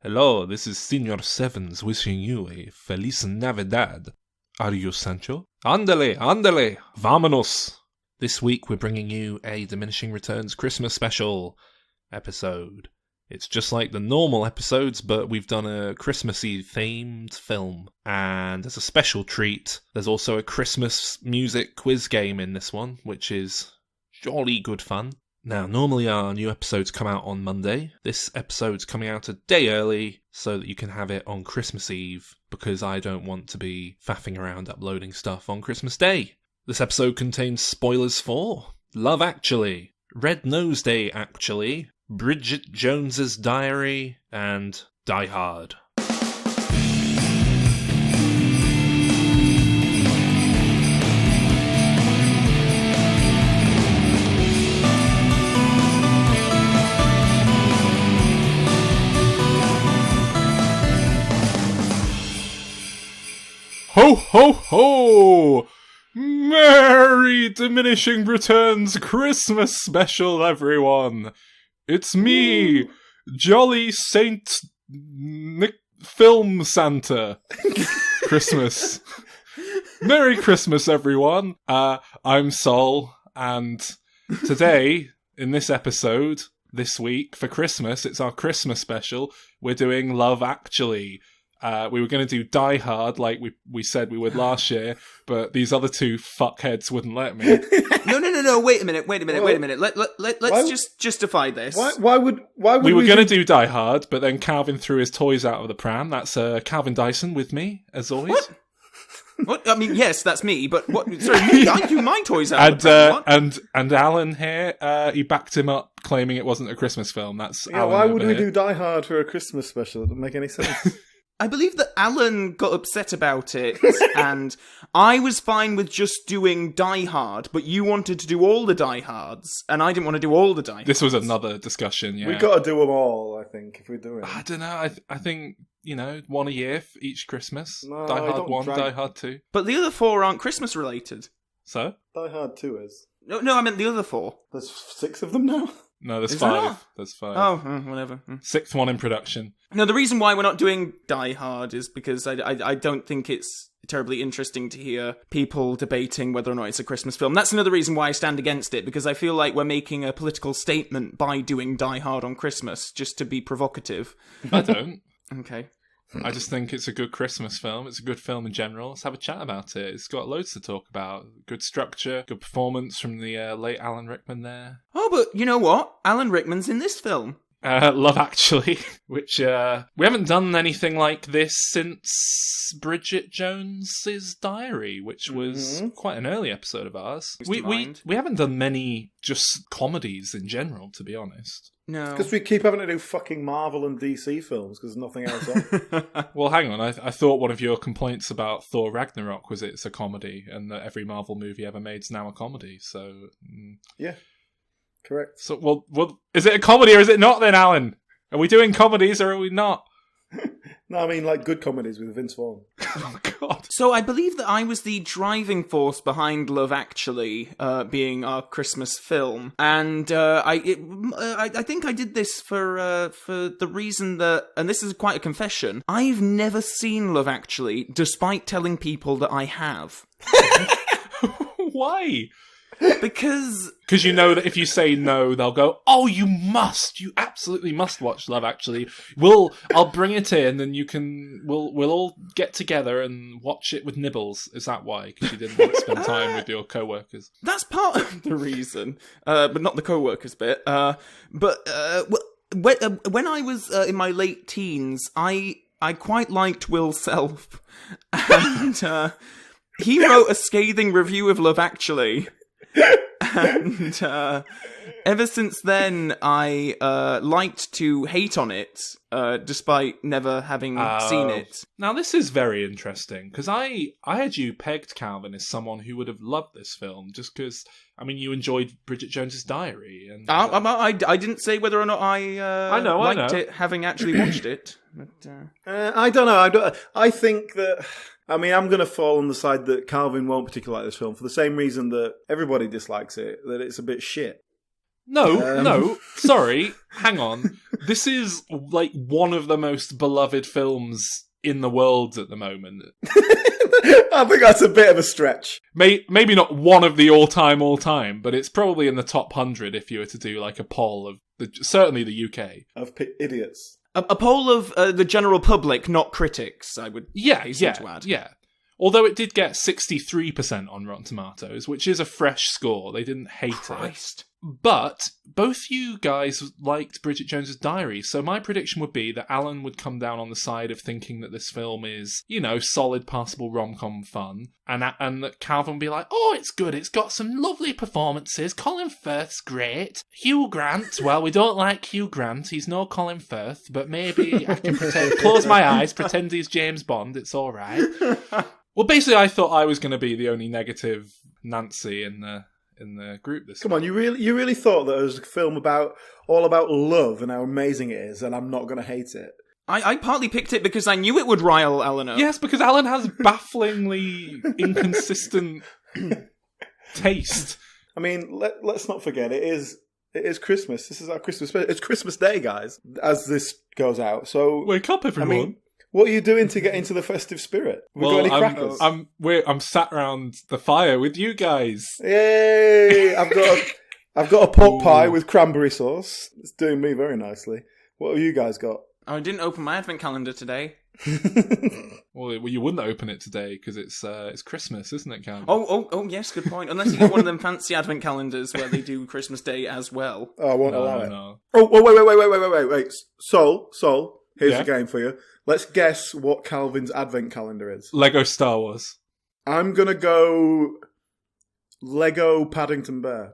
Hello, this is Senor Sevens wishing you a Feliz Navidad. Are you Sancho? Ándale, ándale, vámonos! This week we're bringing you a Diminishing Returns Christmas special episode. It's just like the normal episodes, but we've done a Christmassy themed film. And as a special treat, there's also a Christmas music quiz game in this one, which is jolly good fun. Now, normally our new episodes come out on Monday. This episode's coming out a day early so that you can have it on Christmas Eve, because I don't want to be faffing around uploading stuff on Christmas Day. This episode contains spoilers for Love Actually, Red Nose Day Actually, Bridget Jones's Diary, and Die Hard. Ho, ho, ho! Merry Diminishing Returns Christmas special, everyone! It's me, Jolly Saint Nick Film Santa. Christmas. Merry Christmas, everyone. I'm Sol, and today, in this episode, this week, for Christmas, it's our Christmas special, we're doing Love Actually. We were going to do Die Hard like we said we would last year, but these other two fuckheads wouldn't let me. No, wait a minute. Let's just justify this. Why would we were going to do Die Hard, but then Calvin threw his toys out of the pram. That's Calvin Dyson with me, as always. What? I mean, yes, that's me, but what? Sorry, I do my toys out of the pram. And Alan here, he backed him up, claiming it wasn't a Christmas film. That's Alan. Why would we here. do Die Hard for a Christmas special? It doesn't make any sense. I believe that Alan got upset about it, and I was fine with just doing Die Hard, but you wanted to do all the Die Hards, and I didn't want to do all the Die Hards. This was another discussion, yeah. We've got to do them all, I think, if we do it. I don't know, I think, one a year for each Christmas. No, Die Hard 1, Die Hard 2. But the other four aren't Christmas related. So? Die Hard 2 is. No, I meant the other four. There's 6 of them now? No, there's Is 5. there not? There's 5. Oh, whatever. 6th one in production. No, the reason why we're not doing Die Hard is because I don't think it's terribly interesting to hear people debating whether or not it's a Christmas film. That's another reason why I stand against it, because I feel like we're making a political statement by doing Die Hard on Christmas, just to be provocative. I don't. Okay. I just think it's a good Christmas film. It's a good film in general. Let's have a chat about it. It's got loads to talk about. Good structure, good performance from the late Alan Rickman there. Oh, but you know what? Alan Rickman's in this film. Love Actually, which we haven't done anything like this since Bridget Jones's Diary, which was quite an early episode of ours. We haven't done many just comedies in general, to be honest. No. Because we keep having to do fucking Marvel and DC films, because there's nothing else on. Well, hang on. I thought one of your complaints about Thor Ragnarok was it's a comedy, and that every Marvel movie ever made is now a comedy, so... Yeah. Correct. So, well, is it a comedy or is it not then, Alan? Are we doing comedies or are we not? No, I mean like good comedies with Vince Vaughn. Oh, God. So I believe that I was the driving force behind Love Actually being our Christmas film, and I think I did this for the reason that, and this is quite a confession, I've never seen Love Actually, despite telling people that I have. Why? Because you know that if you say no, they'll go, "Oh, you absolutely must watch Love Actually." I'll bring it in, and we'll all get together and watch it with nibbles. Is that why? Because you didn't want to spend time with your co-workers. That's part of the reason, but not the co-workers bit. When I was in my late teens, I quite liked Will Self, and he wrote a scathing review of Love Actually. And ever since then, I liked to hate on it, despite never having seen it. Now, this is very interesting, because I had you pegged, Calvin, as someone who would have loved this film, just because, I mean, you enjoyed Bridget Jones's Diary. And I didn't say whether or not I liked it, having actually watched it. But, I don't know. I think that... I mean, I'm going to fall on the side that Calvin won't particularly like this film for the same reason that everybody dislikes it, that it's a bit shit. No, sorry, hang on. This is, like, one of the most beloved films in the world at the moment. I think that's a bit of a stretch. Maybe not one of the all-time, but it's probably in the top 100 if you were to do, like, a poll of, certainly the UK. Of idiots. A poll of the general public, not critics, I would hasten to add. Yeah. Although it did get 63% on Rotten Tomatoes, which is a fresh score. They didn't hate it. But both you guys liked Bridget Jones's Diary, so my prediction would be that Alan would come down on the side of thinking that this film is, solid, passable rom-com fun, and that Calvin would be like, oh, it's good, it's got some lovely performances, Colin Firth's great, Hugh Grant, well, we don't like Hugh Grant, he's no Colin Firth, but maybe I can close my eyes, pretend he's James Bond, it's alright. Well, basically, I thought I was going to be the only negative Nancy in the group this Come week. on, you really thought that it was a film all about love and how amazing it is, and I'm not going to hate it. I partly picked it because I knew it would rile Alan up. Yes, because Alan has bafflingly inconsistent taste. I mean, let's not forget, it is Christmas. This is our Christmas special. It's Christmas Day, guys, as this goes out. So wake up, everyone. I mean, what are you doing to get into the festive spirit? Have we got any crackers? I'm sat around the fire with you guys. Yay! I've got a pork pie with cranberry sauce. It's doing me very nicely. What have you guys got? Oh, I didn't open my advent calendar today. Well, you wouldn't open it today because it's Christmas, isn't it, Calvin? Oh, yes, good point. Unless you get one of them fancy advent calendars where they do Christmas Day as well. Oh, I won't allow it. No. Oh, wait. Sol, here's a game for you. Let's guess what Calvin's advent calendar is. Lego Star Wars. I'm going to go Lego Paddington Bear.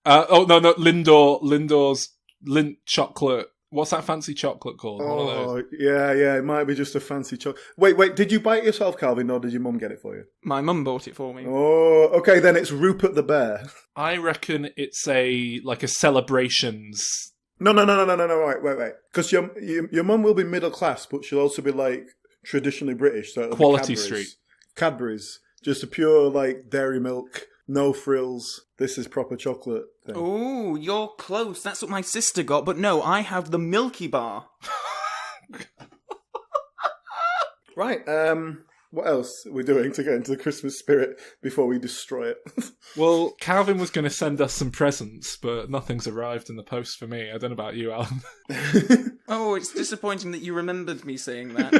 No, Lindor's Lindt chocolate. What's that fancy chocolate called? Oh, yeah, it might be just a fancy chocolate. Wait, did you buy it yourself, Calvin, or did your mum get it for you? My mum bought it for me. Oh, okay, then it's Rupert the Bear. I reckon it's a celebrations. No, wait. Because your mum will be middle class, but she'll also be, like, traditionally British. So it'll Quality be Street. Cadbury's. Just a pure, like, dairy milk, no frills. This is proper chocolate thing. Oh, you're close. That's what my sister got. But no, I have the Milky Bar. Right, what else are we doing to get into the Christmas spirit before we destroy it? Well, Calvin was going to send us some presents, but nothing's arrived in the post for me. I don't know about you, Alan. Oh, it's disappointing that you remembered me saying that.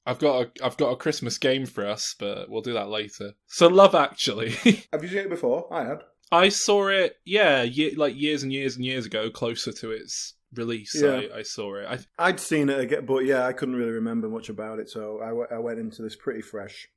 I've got a Christmas game for us, but we'll do that later. So, Love Actually. Have you seen it before? I had. I saw it, years and years ago, closer to its release. Yeah. I saw it. I'd seen it again, but I couldn't really remember much about it, so I went into this pretty fresh.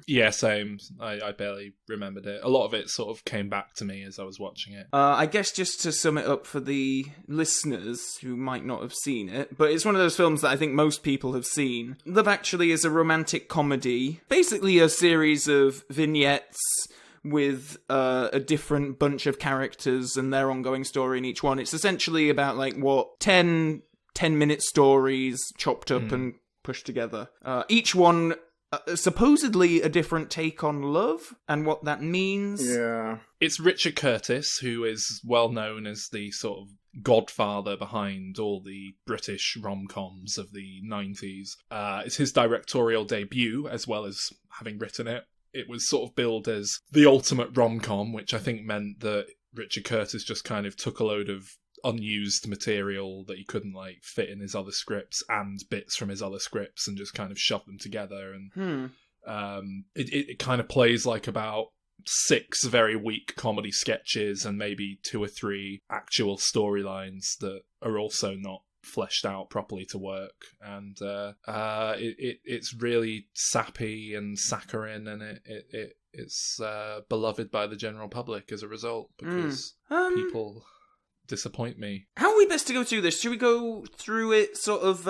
Yeah, same. I barely remembered it. A lot of it sort of came back to me as I was watching it. I guess just to sum it up for the listeners who might not have seen it, but it's one of those films that I think most people have seen. Love Actually is a romantic comedy, basically a series of vignettes with a different bunch of characters and their ongoing story in each one. It's essentially about 10-minute stories chopped up and pushed together. Each one supposedly a different take on love and what that means. Yeah. It's Richard Curtis, who is well known as the sort of godfather behind all the British rom-coms of the 90s. It's his directorial debut, as well as having written it. It was sort of billed as the ultimate rom-com, which I think meant that Richard Curtis just kind of took a load of unused material that he couldn't fit in his other scripts and bits from his other scripts and just kind of shoved them together. And it kind of plays about 6 very weak comedy sketches and maybe 2 or 3 actual storylines that are also not fleshed out properly to work, and it's really sappy and saccharine, and it's beloved by the general public as a result, because people disappoint me. How are we best to go through this? Should we go through it sort of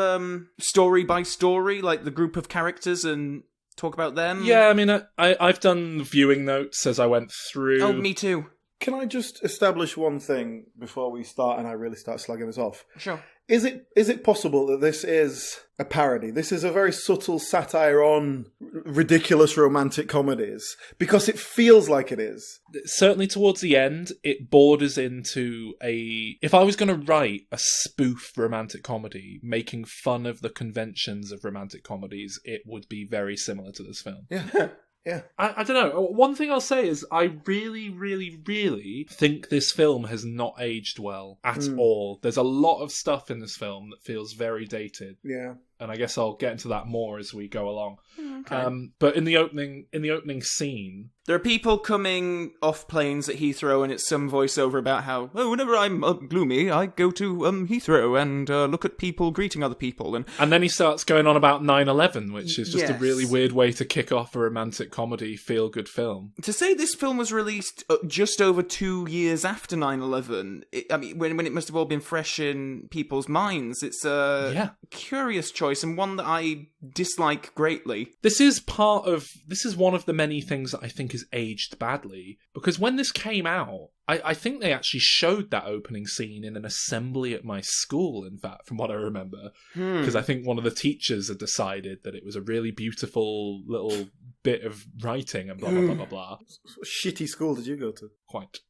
story by story, like the group of characters, and talk about them? Yeah, I mean, I've done viewing notes as I went through. Oh, me too. Can I just establish one thing before we start and I really start slagging this off? Sure. Is it possible that this is a parody? This is a very subtle satire on ridiculous romantic comedies? Because it feels like it is. Certainly towards the end, it borders into a... If I was going to write a spoof romantic comedy, making fun of the conventions of romantic comedies, it would be very similar to this film. Yeah. Yeah. I don't know. One thing I'll say is I really, really, really think this film has not aged well at all. There's a lot of stuff in this film that feels very dated. Yeah. And I guess I'll get into that more as we go along. Okay. But in the opening scene, There are people coming off planes at Heathrow, and it's some voiceover about how, whenever I'm gloomy, I go to Heathrow and look at people greeting other people. And then he starts going on about 9/11, which is just a Yes. really weird way to kick off a romantic comedy feel-good film. To say this film was released just over 2 years after 9/11, I mean, when it must have all been fresh in people's minds, it's a curious choice and one that I dislike greatly. This is one of the many things that I think is aged badly, because when this came out, I think they actually showed that opening scene in an assembly at my school, in fact, from what I remember, because I think one of the teachers had decided that it was a really beautiful little bit of writing and blah, blah, blah, blah, blah. What shitty school did you go to? Quite.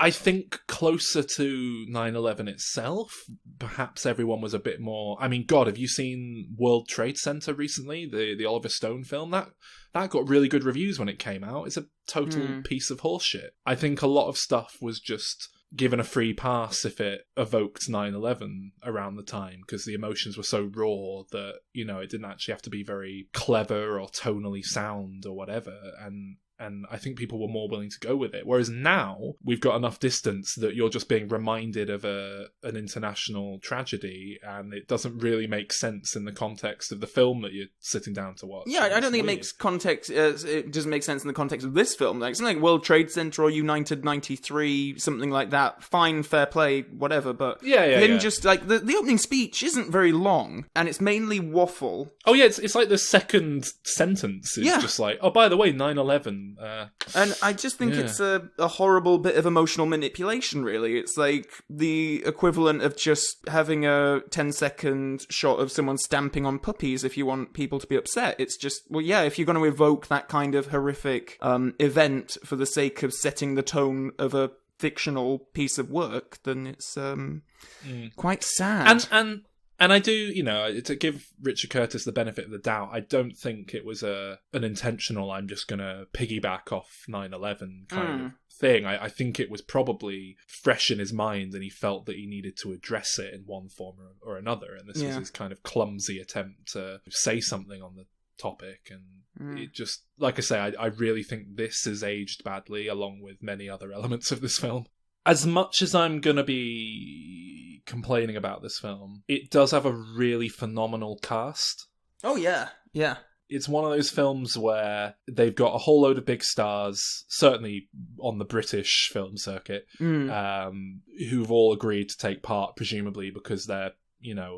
I think closer to 9/11 itself, perhaps everyone was a bit more... I mean, God, have you seen World Trade Center recently? The Oliver Stone film? That got really good reviews when it came out. It's a total piece of horseshit. I think a lot of stuff was just given a free pass if it evoked 9/11 around the time, because the emotions were so raw that, it didn't actually have to be very clever or tonally sound or whatever. And I think people were more willing to go with it. Whereas now, we've got enough distance that you're just being reminded of an international tragedy, and it doesn't really make sense in the context of the film that you're sitting down to watch. Yeah, I don't think it makes context. It doesn't make sense in the context of this film. Like something like World Trade Center or United 93, something like that. Fine, fair play, whatever. But just like the opening speech isn't very long, and it's mainly waffle. Oh yeah, it's like the second sentence is just like, oh, by the way, 9/11. And I just think it's a horrible bit of emotional manipulation, really. It's like the equivalent of just having a 10-second shot of someone stamping on puppies if you want people to be upset. It's just, if you're going to evoke that kind of horrific event for the sake of setting the tone of a fictional piece of work, then it's quite sad. And I do, to give Richard Curtis the benefit of the doubt, I don't think it was an intentional, I'm just going to piggyback off 9/11 kind of thing. I think it was probably fresh in his mind, and he felt that he needed to address it in one form or another. And this was his kind of clumsy attempt to say something on the topic. And it just, like I say, I really think this has aged badly, along with many other elements of this film. As much as I'm going to be complaining about this film, it does have a really phenomenal cast. Oh, yeah. Yeah. It's one of those films where they've got a whole load of big stars, certainly on the British film circuit, who've all agreed to take part, presumably because they're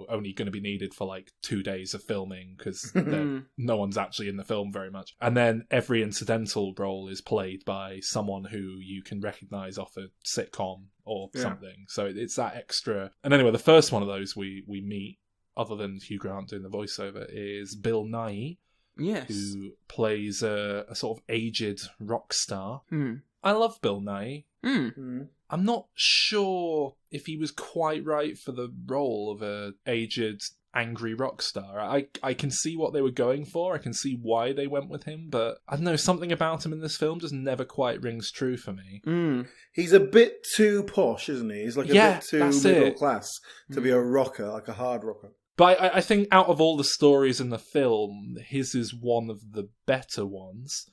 only going to be needed for like 2 days of filming, because no one's actually in the film very much. And then every incidental role is played by someone who you can recognise off a sitcom or something. So it's that extra. And anyway, the first one of those we meet, other than Hugh Grant doing the voiceover, is Bill Nighy, who plays a sort of aged rock star. I love Bill Nighy. I'm not sure if he was quite right for the role of a aged, angry rock star. I can see what they were going for. I can see why they went with him, but I don't know, something about him in this film just never quite rings true for me. He's a bit too posh, isn't he? He's like a bit too middle class to be a rocker, like a hard rocker. But I think out of all the stories in the film, his is one of the better ones.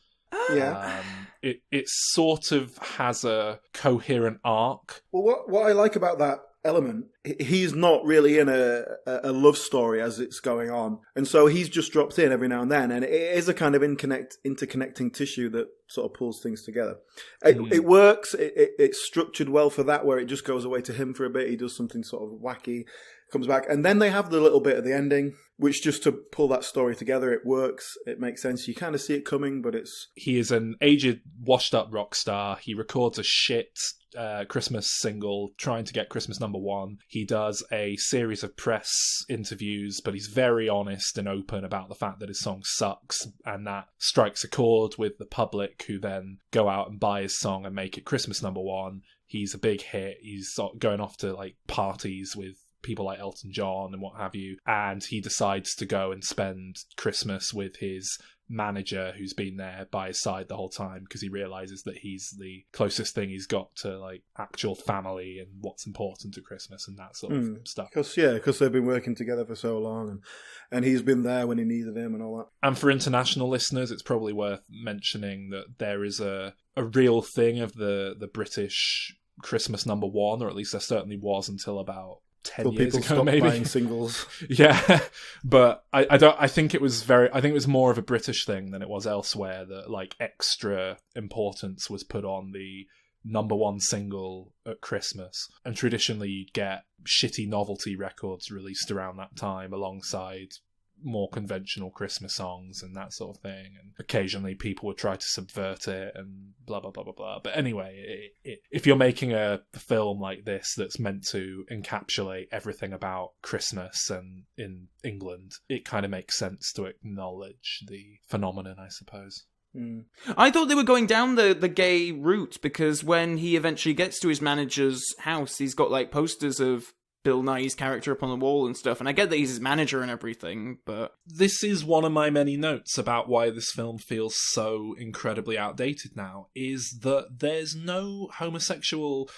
It sort of has a coherent arc. Well, what I like about that element, he's not really in a love story as it's going on, and so he's just dropped in every now and then, and it is a kind of interconnecting tissue that sort of pulls things together. It works. It's structured well for that, where it just goes away to him for a bit. He does something sort of wacky, comes back. And then they have the little bit at the ending, which just to pull that story together, it works. It makes sense. You kind of see it coming, but it's... He is an aged, washed-up rock star. He records a shit Christmas single trying to get Christmas #1. He does a series of press interviews, but he's very honest and open about the fact that his song sucks, and that strikes a chord with the public, who then go out and buy his song and make it Christmas #1. He's a big hit. He's going off to like parties with people like Elton John and what have you, and he decides to go and spend Christmas with his manager, who's been there by his side the whole time, because he realizes that he's the closest thing he's got to like actual family and what's important to Christmas and that sort of stuff. Because they've been working together for so long, and he's been there when he needed him and all that. And for international listeners, it's probably worth mentioning that there is a real thing of the British Christmas #1, or at least there certainly was until about 10 years ago, maybe. Buying singles. Yeah, but I think it was more of a British thing than it was elsewhere, that like extra importance was put on the #1 single at Christmas. And traditionally you'd get shitty novelty records released around that time alongside more conventional Christmas songs and that sort of thing, and occasionally people would try to subvert it and blah blah blah blah blah. But anyway, if you're making a film like this that's meant to encapsulate everything about Christmas and in England, it kind of makes sense to acknowledge the phenomenon, I suppose. I thought they were going down the gay route, because when he eventually gets to his manager's house, he's got like posters of Bill Nighy's character up on the wall and stuff, and I get that he's his manager and everything, but... This is one of my many notes about why this film feels so incredibly outdated now, is that there's no homosexual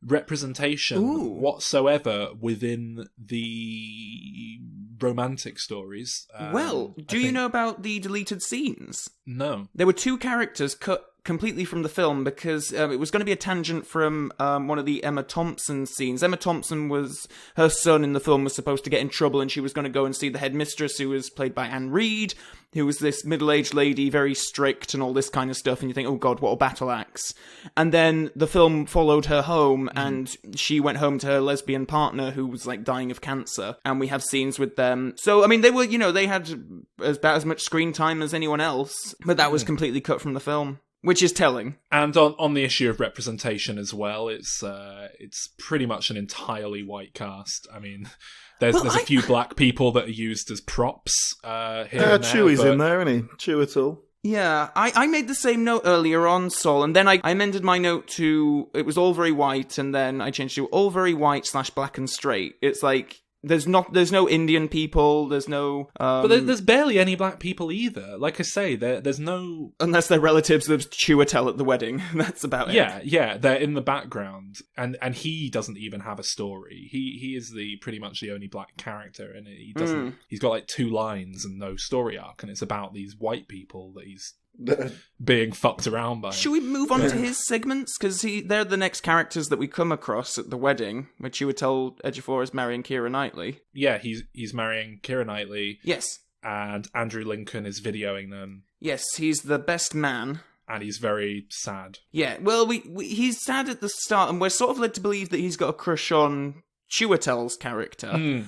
representation whatsoever within the romantic stories. Do you know about the deleted scenes? No. There were 2 characters cut completely from the film because it was going to be a tangent from one of the Emma Thompson scenes. Emma Thompson her son in the film was supposed to get in trouble, and she was going to go and see the headmistress, who was played by Anne Reid, who was this middle-aged lady, very strict and all this kind of stuff, and you think, oh god, what a battle axe. And then the film followed her home, and she went home to her lesbian partner, who was like dying of cancer, and we have scenes with them. So, I mean, they were, they had about as much screen time as anyone else, but that was completely cut from the film. Which is telling. And on the issue of representation as well, it's pretty much an entirely white cast. I mean, there's a few black people that are used as props here and there. Chewie's in there, isn't he? Chewital. Yeah, I made the same note earlier on, Sol, and then I amended my note to, it was all very white, and then I changed to all very white / black and straight. It's like... There's no Indian people, there's no... But there's barely any black people either. Like I say, there's no... Unless they're relatives of Chiwetel at the wedding. That's about it. Yeah, they're in the background. And he doesn't even have a story. He is pretty much the only black character, and he doesn't... He's got like 2 lines and no story arc, and it's about these white people that he's being fucked around by. Should we move on to his segments? Because they're the next characters that we come across at the wedding, where Chiwetel Ejiofor is marrying Keira Knightley. Yeah, he's marrying Keira Knightley. Yes. And Andrew Lincoln is videoing them. Yes, he's the best man. And he's very sad. Yeah, well, he's sad at the start, and we're sort of led to believe that he's got a crush on Chiwetel's character.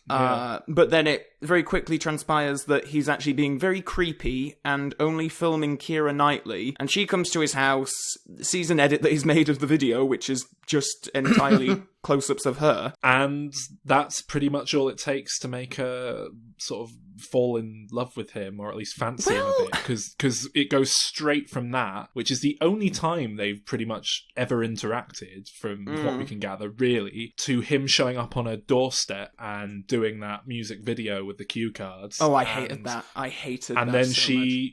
Yeah. But then it very quickly transpires that he's actually being very creepy and only filming Keira Knightley. And she comes to his house, sees an edit that he's made of the video, which is just entirely close-ups of her. And that's pretty much all it takes to make her sort of fall in love with him, or at least fancy him a bit, because it goes straight from that, which is the only time they've pretty much ever interacted, from what we can gather, really, to him showing up on her doorstep and doing that music video with the cue cards. Oh, I hated that. I hated that. And then so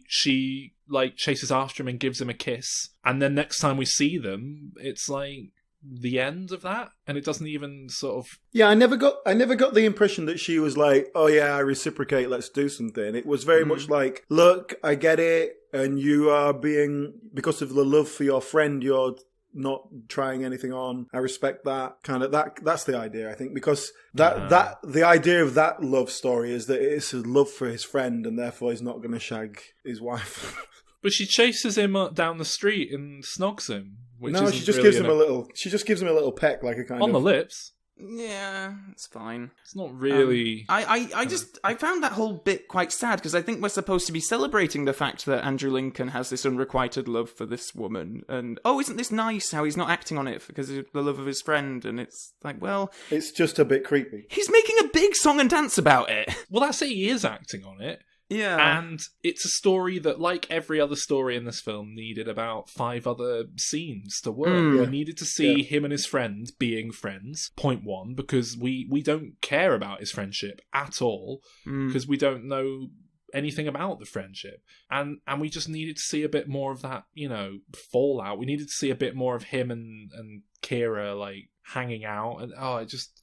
she like chases after him and gives him a kiss, and then next time we see them, it's like the end of that, and it doesn't even sort of... Yeah, I never got the impression that she was like, oh yeah, I reciprocate, let's do something. It was very much like, look, I get it, and you are being, because of the love for your friend, you're not trying anything on. I respect that. Kind of that's the idea, I think, because that the idea of that love story is that it's his love for his friend, and therefore he's not going to shag his wife. But she chases him down the street and snogs him. She just gives him a little peck, like a kind on of... the lips. Yeah, it's fine. It's not really. I found that whole bit quite sad because I think we're supposed to be celebrating the fact that Andrew Lincoln has this unrequited love for this woman, and isn't this nice how he's not acting on it because of the love of his friend? And it's like, well, it's just a bit creepy. He's making a big song and dance about it. Well, that's it. He is acting on it. Yeah. And it's a story that, like every other story in this film, needed about 5 other scenes to work. We needed to see him and his friend being friends, point one, because we don't care about his friendship at all, because we don't know anything about the friendship. And we just needed to see a bit more of that, fallout. We needed to see a bit more of him and Kira, like, hanging out. And, it just...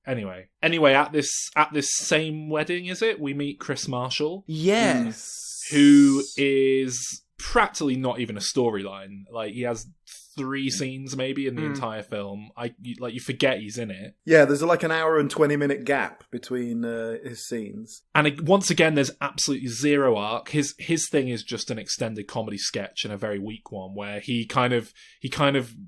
Anyway, at this same wedding, is it? We meet Chris Marshall. Yes. Who is practically not even a storyline. Like, he has 3 scenes maybe in the entire film. You forget he's in it. Yeah, there's like an hour and 20-minute gap between his scenes. And once again, there's absolutely zero arc. His thing is just an extended comedy sketch, and a very weak one, where he kind of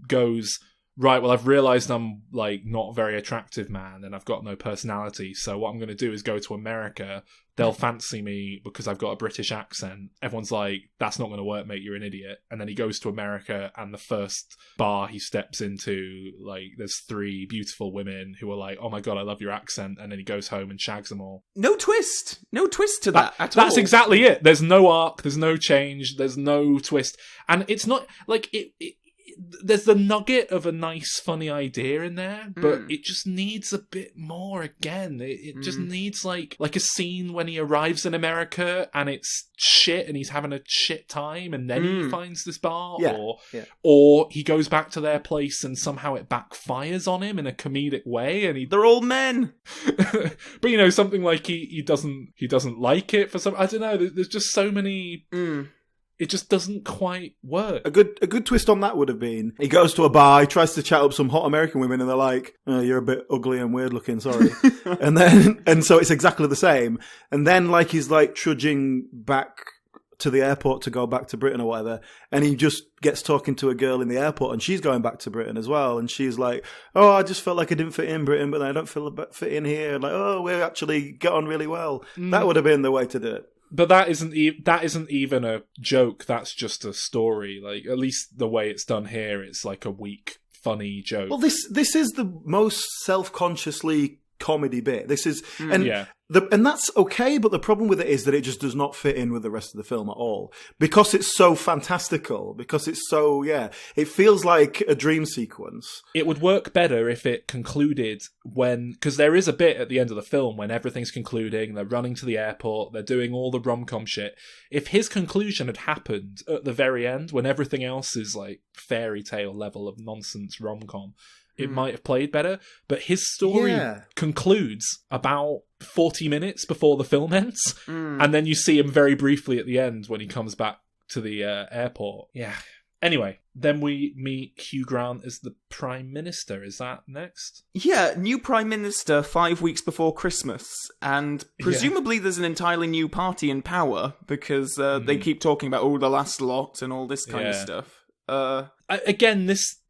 goes... Right, well, I've realised I'm, like, not a very attractive man and I've got no personality, so what I'm going to do is go to America. They'll fancy me because I've got a British accent. Everyone's like, that's not going to work, mate, you're an idiot. And then he goes to America, and the first bar he steps into, like, there's 3 beautiful women who are like, oh my god, I love your accent, and then he goes home and shags them all. No twist to that at all. That's exactly it. There's no arc, there's no change, there's no twist. And it's not, like, there's the nugget of a nice, funny idea in there, but it just needs a bit more again. It just needs, like a scene when he arrives in America and it's shit and he's having a shit time and then he finds this bar, or he goes back to their place and somehow it backfires on him in a comedic way and they're all men. But, something like he doesn't like it for some... I don't know, there's just so many... It just doesn't quite work. A good twist on that would have been, he goes to a bar, he tries to chat up some hot American women, and they're like, oh, you're a bit ugly and weird looking, sorry. and so it's exactly the same. And then, like, he's, like, trudging back to the airport to go back to Britain or whatever, and he just gets talking to a girl in the airport, and she's going back to Britain as well, and she's like, oh, I just felt like I didn't fit in Britain, but I don't fit in here. Like, oh, we actually get on really well. That would have been the way to do it. But that isn't even a joke. That's just a story. Like, at least the way it's done here, it's like a weak, funny joke. Well, this is the most self-consciously comedy bit. This is, and that's okay. But the problem with it is that it just does not fit in with the rest of the film at all, because it's so fantastical. Because it's so it feels like a dream sequence. It would work better if it concluded because there is a bit at the end of the film when everything's concluding. They're running to the airport. They're doing all the rom-com shit. If his conclusion had happened at the very end, when everything else is like fairy tale level of nonsense rom-com, it might have played better, but his story concludes about 40 minutes before the film ends, and then you see him very briefly at the end when he comes back to the airport. Yeah. Anyway, then we meet Hugh Grant as the Prime Minister. Is that next? Yeah, new Prime Minister 5 weeks before Christmas, and presumably there's an entirely new party in power, because they keep talking about, the last lot and all this kind of stuff. Again,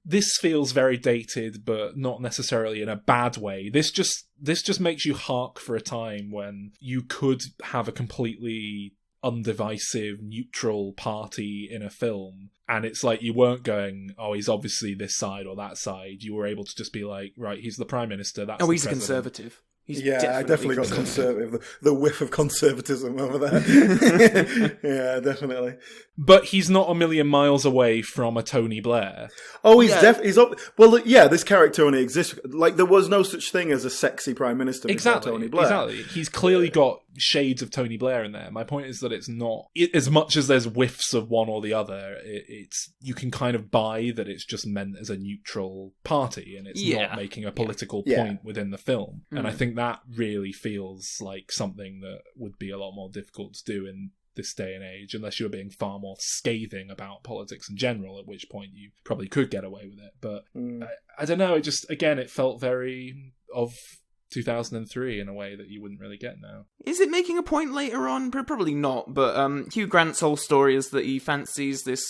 this feels very dated, but not necessarily in a bad way. This just makes you hark for a time when you could have a completely undivisive, neutral party in a film, and it's like you weren't going, oh, he's obviously this side or that side. You were able to just be like, right, he's the Prime Minister. That's he's a Conservative. I definitely got conservative. The whiff of conservatism over there. Yeah, definitely. But he's not a million miles away from a Tony Blair. Oh, he's he's up. Well, yeah, this character only exists. Like, there was no such thing as a sexy Prime Minister before Tony Blair. Exactly. He's clearly got shades of Tony Blair in there. My point is that it's not, as much as there's whiffs of one or the other, it's you can kind of buy that it's just meant as a neutral party, and it's not making a political point within the film. And I think that really feels like something that would be a lot more difficult to do in this day and age, unless you were being far more scathing about politics in general, at which point you probably could get away with it. But I don't know, it just, again, it felt very of 2003 in a way that you wouldn't really get now. Is it making a point later on? Probably not, but Hugh Grant's whole story is that he fancies this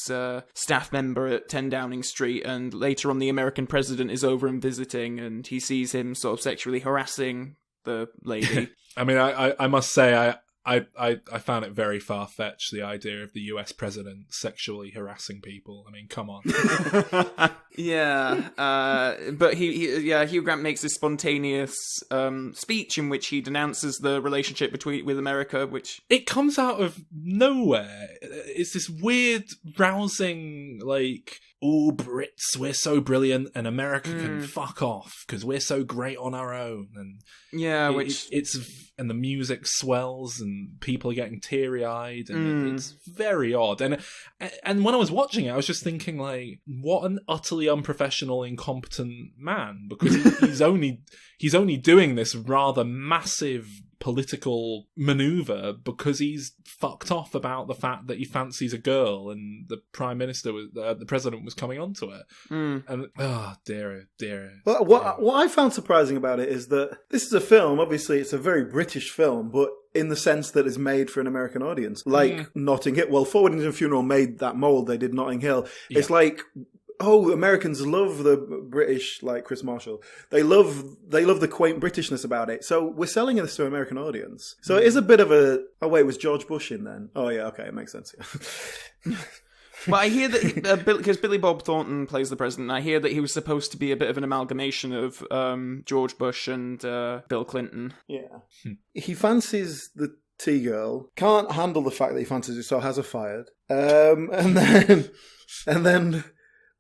staff member at 10 Downing Street, and later on the American president is over and visiting, and he sees him sort of sexually harassing the lady. I mean, I must say, I found it very far-fetched, the idea of the US president sexually harassing people. I mean, come on. Yeah, but Hugh Grant makes this spontaneous speech in which he denounces the relationship with America, which... It comes out of nowhere. It's this weird, rousing, like, oh, Brits, we're so brilliant, and America can fuck off, because we're so great on our own. And yeah, and the music swells, and people are getting teary-eyed, and it's very odd. And when I was watching it, I was just thinking, like, what an utterly unprofessional, incompetent man, because he's only doing this rather massive political maneuver because he's fucked off about the fact that he fancies a girl and the prime minister the president was coming onto it. And dear. Well, what I found surprising about it is that this is a film, obviously it's a very British film, but in the sense that it's made for an American audience, like Notting Hill. Well, Forwardington Funeral made that mold, they did Notting Hill. Yeah. It's like, Americans love the British, like Chris Marshall. They love the quaint Britishness about it. So we're selling this to an American audience. So it is a bit of a... Oh, wait, was George Bush in then? Oh, yeah, okay, it makes sense. But I hear that, because Billy Bob Thornton plays the president, I hear that he was supposed to be a bit of an amalgamation of George Bush and Bill Clinton. Yeah. He fancies the T-girl, can't handle the fact that he fancies her, so has her fired. And then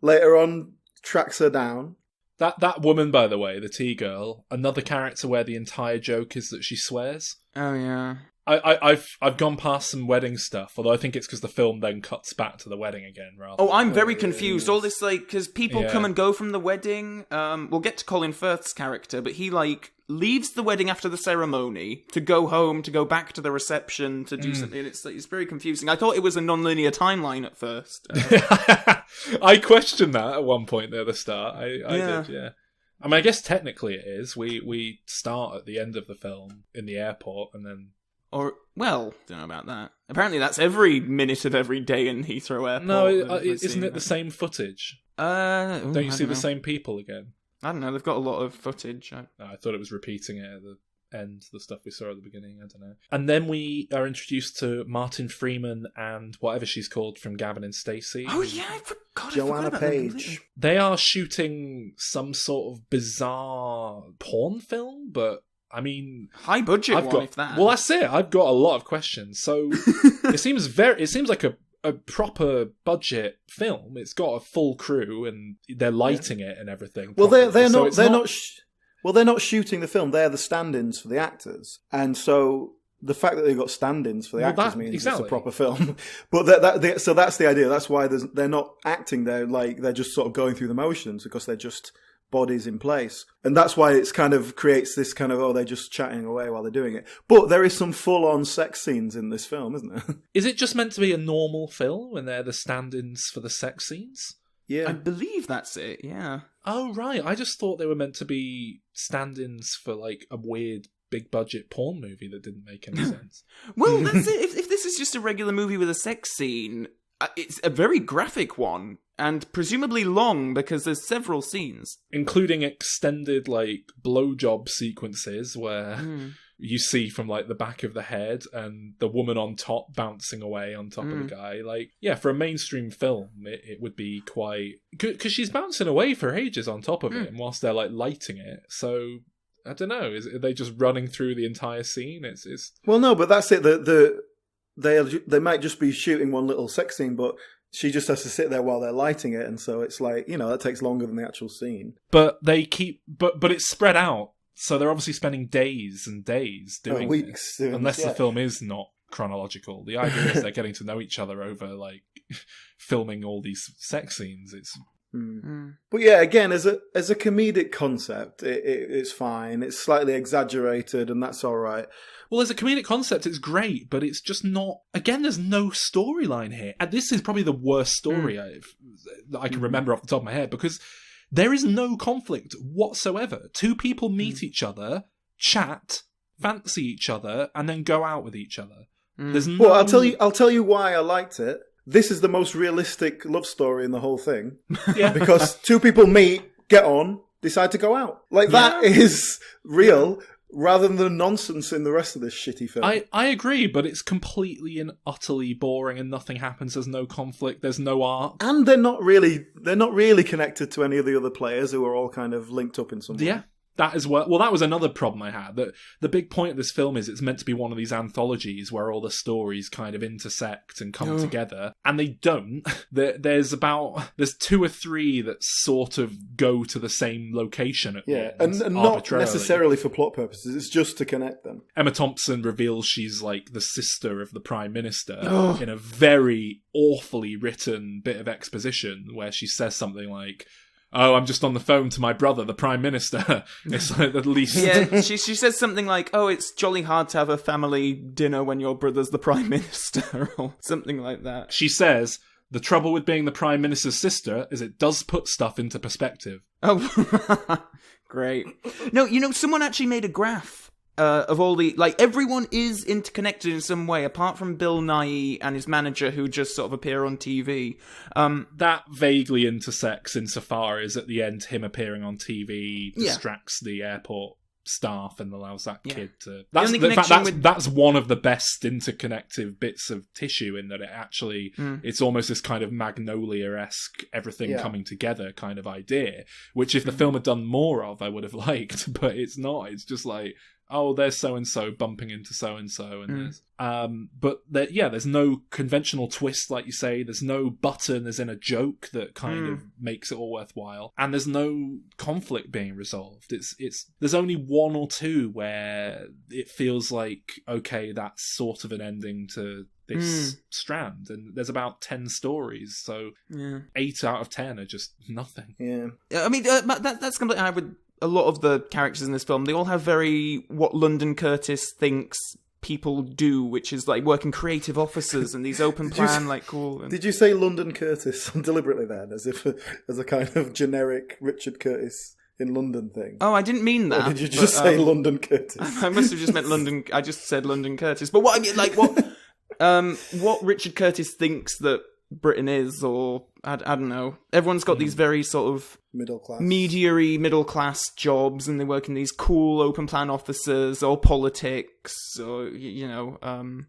later on, tracks her down. That woman, by the way, the T-girl, another character where the entire joke is that she swears. Oh, yeah. I've gone past some wedding stuff, although I think it's because the film then cuts back to the wedding again. I'm very confused. All this, like, because people come and go from the wedding. We'll get to Colin Firth's character, but he, like, leaves the wedding after the ceremony to go home, to go back to the reception, to do something. It's very confusing. I thought it was a non-linear timeline at first. I questioned that at one point at the start. I did, yeah. I mean, I guess technically it is. We start at the end of the film in the airport, and then... don't know about that. Apparently that's every minute of every day in Heathrow Airport. No, isn't it the same footage? Don't you see the same people again? I don't know, they've got a lot of footage. I thought it was repeating it at the end, the stuff we saw at the beginning, I don't know. And then we are introduced to Martin Freeman and whatever she's called from Gavin and Stacey. Oh yeah, I forgot. Joanna Page. They are shooting some sort of bizarre porn film, but I mean, high budget if that. Well, that's it. I've got a lot of questions. So it seems like a proper budget film. It's got a full crew and they're lighting it and everything. Well, they're not shooting the film. They're the stand-ins for the actors, and so the fact that they've got stand-ins for the actors means it's a proper film. But so that's the idea. That's why they're not acting. They're just sort of going through the motions because they're just bodies in place. And that's why it's kind of creates this kind of, they're just chatting away while they're doing it. But there is some full-on sex scenes in this film, isn't there? Is it just meant to be a normal film when they're the stand-ins for the sex scenes? Yeah. I believe that's it, yeah. Oh, right. I just thought they were meant to be stand-ins for, like, a weird big-budget porn movie that didn't make any sense. Well, that's it. If this is just a regular movie with a sex scene, it's a very graphic one. And presumably long, because there's several scenes. Including extended, like, blowjob sequences where you see from, like, the back of the head and the woman on top bouncing away on top of the guy. Like, yeah, for a mainstream film, it would be quite... Because she's bouncing away for ages on top of it, and whilst they're, like, lighting it. So, I don't know, are they just running through the entire scene? It's... Well, no, but that's it. They might just be shooting one little sex scene, but... She just has to sit there while they're lighting it, and so it's like, that takes longer than the actual scene. But they keep... But it's spread out, so they're obviously spending days and days doing weeks this. Unless the film is not chronological. The idea is they're getting to know each other over, like, filming all these sex scenes. It's... But yeah, again, as a comedic concept, it's fine. It's slightly exaggerated, and that's all right. Well, as a comedic concept, it's great, but it's just not... Again, there's no storyline here. And this is probably the worst story that I can remember off the top of my head, because there is no conflict whatsoever. Two people meet each other, chat, fancy each other, and then go out with each other. There's no... Well, I'll tell you why I liked it. This is the most realistic love story in the whole thing. Yeah. Because two people meet, get on, decide to go out. Like, that is real, rather than the nonsense in the rest of this shitty film. I agree, but it's completely and utterly boring and nothing happens. There's no conflict, there's no arc. And they're not really connected to any of the other players who are all kind of linked up in some way. Yeah. That is well, that was another problem I had. That the big point of this film is it's meant to be one of these anthologies where all the stories kind of intersect and come together, and they don't. There's 2 or 3 that sort of go to the same location at the end, and not necessarily for plot purposes. It's just to connect them. Emma Thompson reveals she's like the sister of the Prime Minister in a very awfully written bit of exposition where she says something like, "Oh, I'm just on the phone to my brother, the Prime Minister." It's like at least... Yeah, she says something like, "Oh, it's jolly hard to have a family dinner when your brother's the Prime Minister," or something like that. She says, "The trouble with being the Prime Minister's sister is it does put stuff into perspective." Oh, great. No, someone actually made a graph of all the... Like, everyone is interconnected in some way, apart from Bill Nighy and his manager, who just sort of appear on TV. That vaguely intersects insofar as at the end, him appearing on TV distracts the airport staff and allows that kid to... That's one of the best interconnective bits of tissue, in that it actually... It's almost this kind of Magnolia-esque, everything coming together kind of idea, which if the film had done more of, I would have liked, but it's not. It's just like... Oh, there's so-and-so bumping into so-and-so, and there's... But there's no conventional twist, like you say. There's no button as in a joke that kind of makes it all worthwhile. And there's no conflict being resolved. There's only 1 or 2 where it feels like, okay, that's sort of an ending to this strand. And there's about 10 stories, so 8 out of 10 are just nothing. Yeah. I mean, that's completely... I would... A lot of the characters in this film, they all have very what London Curtis thinks people do, which is like working creative offices and these open plan, like cool. And... Did you say London Curtis deliberately then, as a kind of generic Richard Curtis in London thing? Oh, I didn't mean that. Or did you just say London Curtis? I must have just meant London. I just said London Curtis. But what I mean, like what Richard Curtis thinks that Britain is, or I don't know. Everyone's got these very sort of middle class jobs, and they work in these cool open plan offices or politics, or and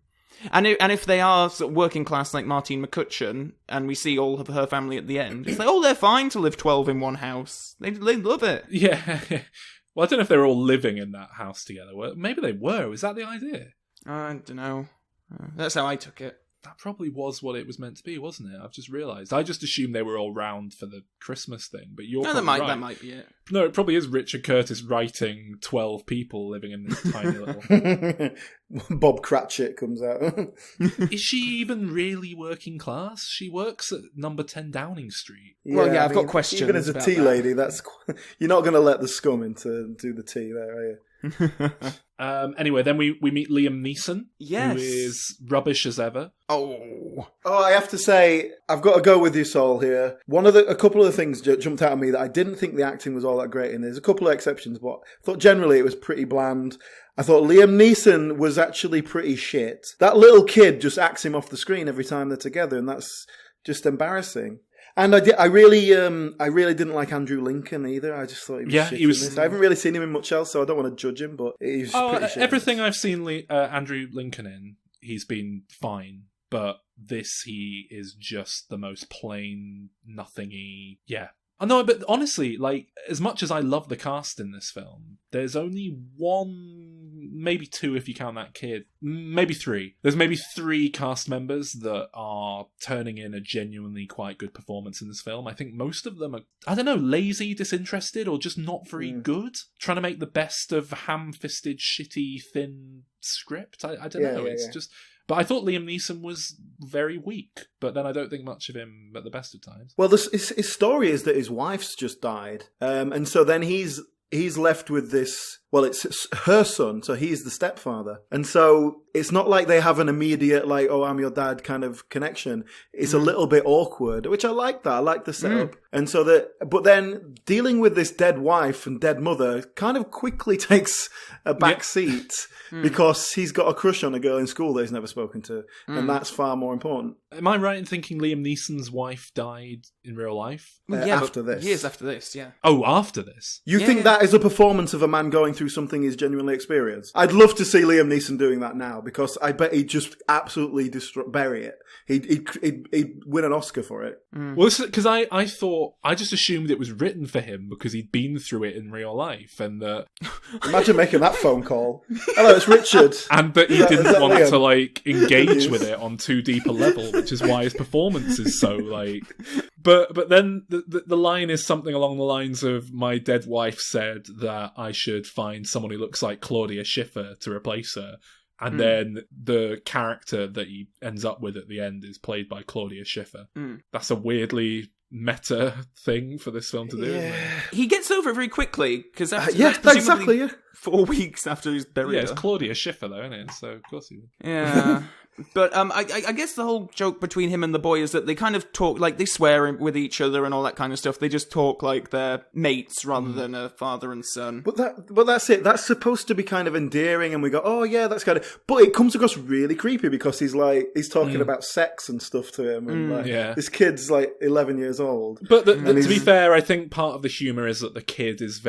if they are sort of working class like Martine McCutcheon, and we see all of her family at the end, it's like, oh, they're fine to live 12 in one house. They love it. Yeah. Well, I don't know if they were all living in that house together. Maybe they were. Was that the idea? I don't know. That's how I took it. That probably was what it was meant to be, wasn't it? I've just realised. I just assumed they were all round for the Christmas thing, but you're probably right. That might be it. No, it probably is Richard Curtis writing 12 people living in this tiny little... Bob Cratchit comes out. Is she even really working class? She works at number 10 Downing Street. Yeah, I've got questions. Even as a tea lady, you're not going to let the scum in to do the tea there, are you? Anyway, then we meet Liam Neeson, yes, who is rubbish as ever. Oh, I have to say, I've got to go with you, Saul, here. A couple of the things jumped out at me that I didn't think the acting was all that great in. There's a couple of exceptions, but I thought generally it was pretty bland. I thought Liam Neeson was actually pretty shit. That little kid just acts him off the screen every time they're together, and that's just embarrassing. And I really didn't like Andrew Lincoln either. I just thought he was shit in this. I haven't really seen him in much else, so I don't want to judge him, but he's pretty shit. Everything I've seen Andrew Lincoln in, he's been fine. But this, he is just the most plain, nothingy. Yeah. I know, but honestly, like, as much as I love the cast in this film, there's only 1, maybe 2 if you count that kid, maybe 3. There's maybe 3 cast members that are turning in a genuinely quite good performance in this film. I think most of them are, I don't know, lazy, disinterested, or just not very good. Trying to make the best of ham-fisted, shitty, thin script. I don't know. It's just... But I thought Liam Neeson was very weak, but then I don't think much of him at the best of times. Well, his story is that his wife's just died, and so then he's left with this well, it's her son, so he's the stepfather. And so it's not like they have an immediate, like, oh, I'm your dad kind of connection. It's a little bit awkward, which I like that. I like the setup. And so but then dealing with this dead wife and dead mother kind of quickly takes a back seat because he's got a crush on a girl in school that he's never spoken to. And that's far more important. Am I right in thinking Liam Neeson's wife died in real life? After this. Years after this, yeah. Oh, after this? You think that is a performance of a man going through something he's genuinely experienced? I'd love to see Liam Neeson doing that now, because I bet he'd just absolutely bury it. He'd win an Oscar for it. Well, because I thought, I just assumed it was written for him because he'd been through it in real life, and that... Imagine making that phone call. Hello, it's Richard. And that he didn't want to, like, engage with it on too deep a level, which is why his performance is so, like... But then the line is something along the lines of, my dead wife said that I should find someone who looks like Claudia Schiffer to replace her. And then the character that he ends up with at the end is played by Claudia Schiffer. That's a weirdly meta thing for this film to do. Isn't it? He gets over it very quickly, because exactly. 4 weeks after he's buried. Yeah, it's Claudia Schiffer though, isn't it? So of course he would. Yeah. But I guess the whole joke between him and the boy is that they kind of talk, like, they swear with each other and all that kind of stuff. They just talk like they're mates rather than a father and son. But that's it. That's supposed to be kind of endearing, and we go, oh yeah, that's kind of... But it comes across really creepy because he's talking about sex and stuff to him, and this kid's like 11 years old. But to be fair, I think part of the humour is that the kid is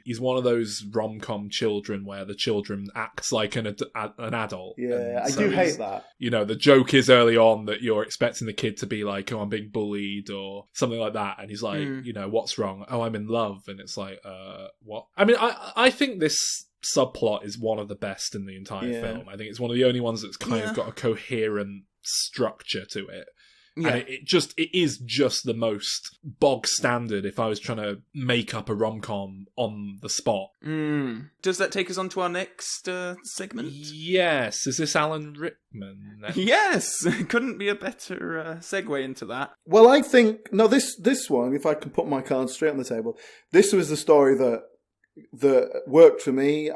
he's one of those rom-com children where the children acts like an adult. Yeah, I do hate that. You know, the joke is early on that you're expecting the kid to be like, oh, I'm being bullied or something like that. And he's like, you know, what's wrong? Oh, I'm in love. And it's like, what? I mean, I think this subplot is one of the best in the entire film. I think it's one of the only ones that's kind of got a coherent structure to it. Yeah. And it is just the most bog standard if I was trying to make up a rom-com on the spot. Does that take us on to our next segment? Yes. Is this Alan Rickman? Yes! Couldn't be a better segue into that. Well, I think... No, this one, if I can put my cards straight on the table, this was the story that worked for me,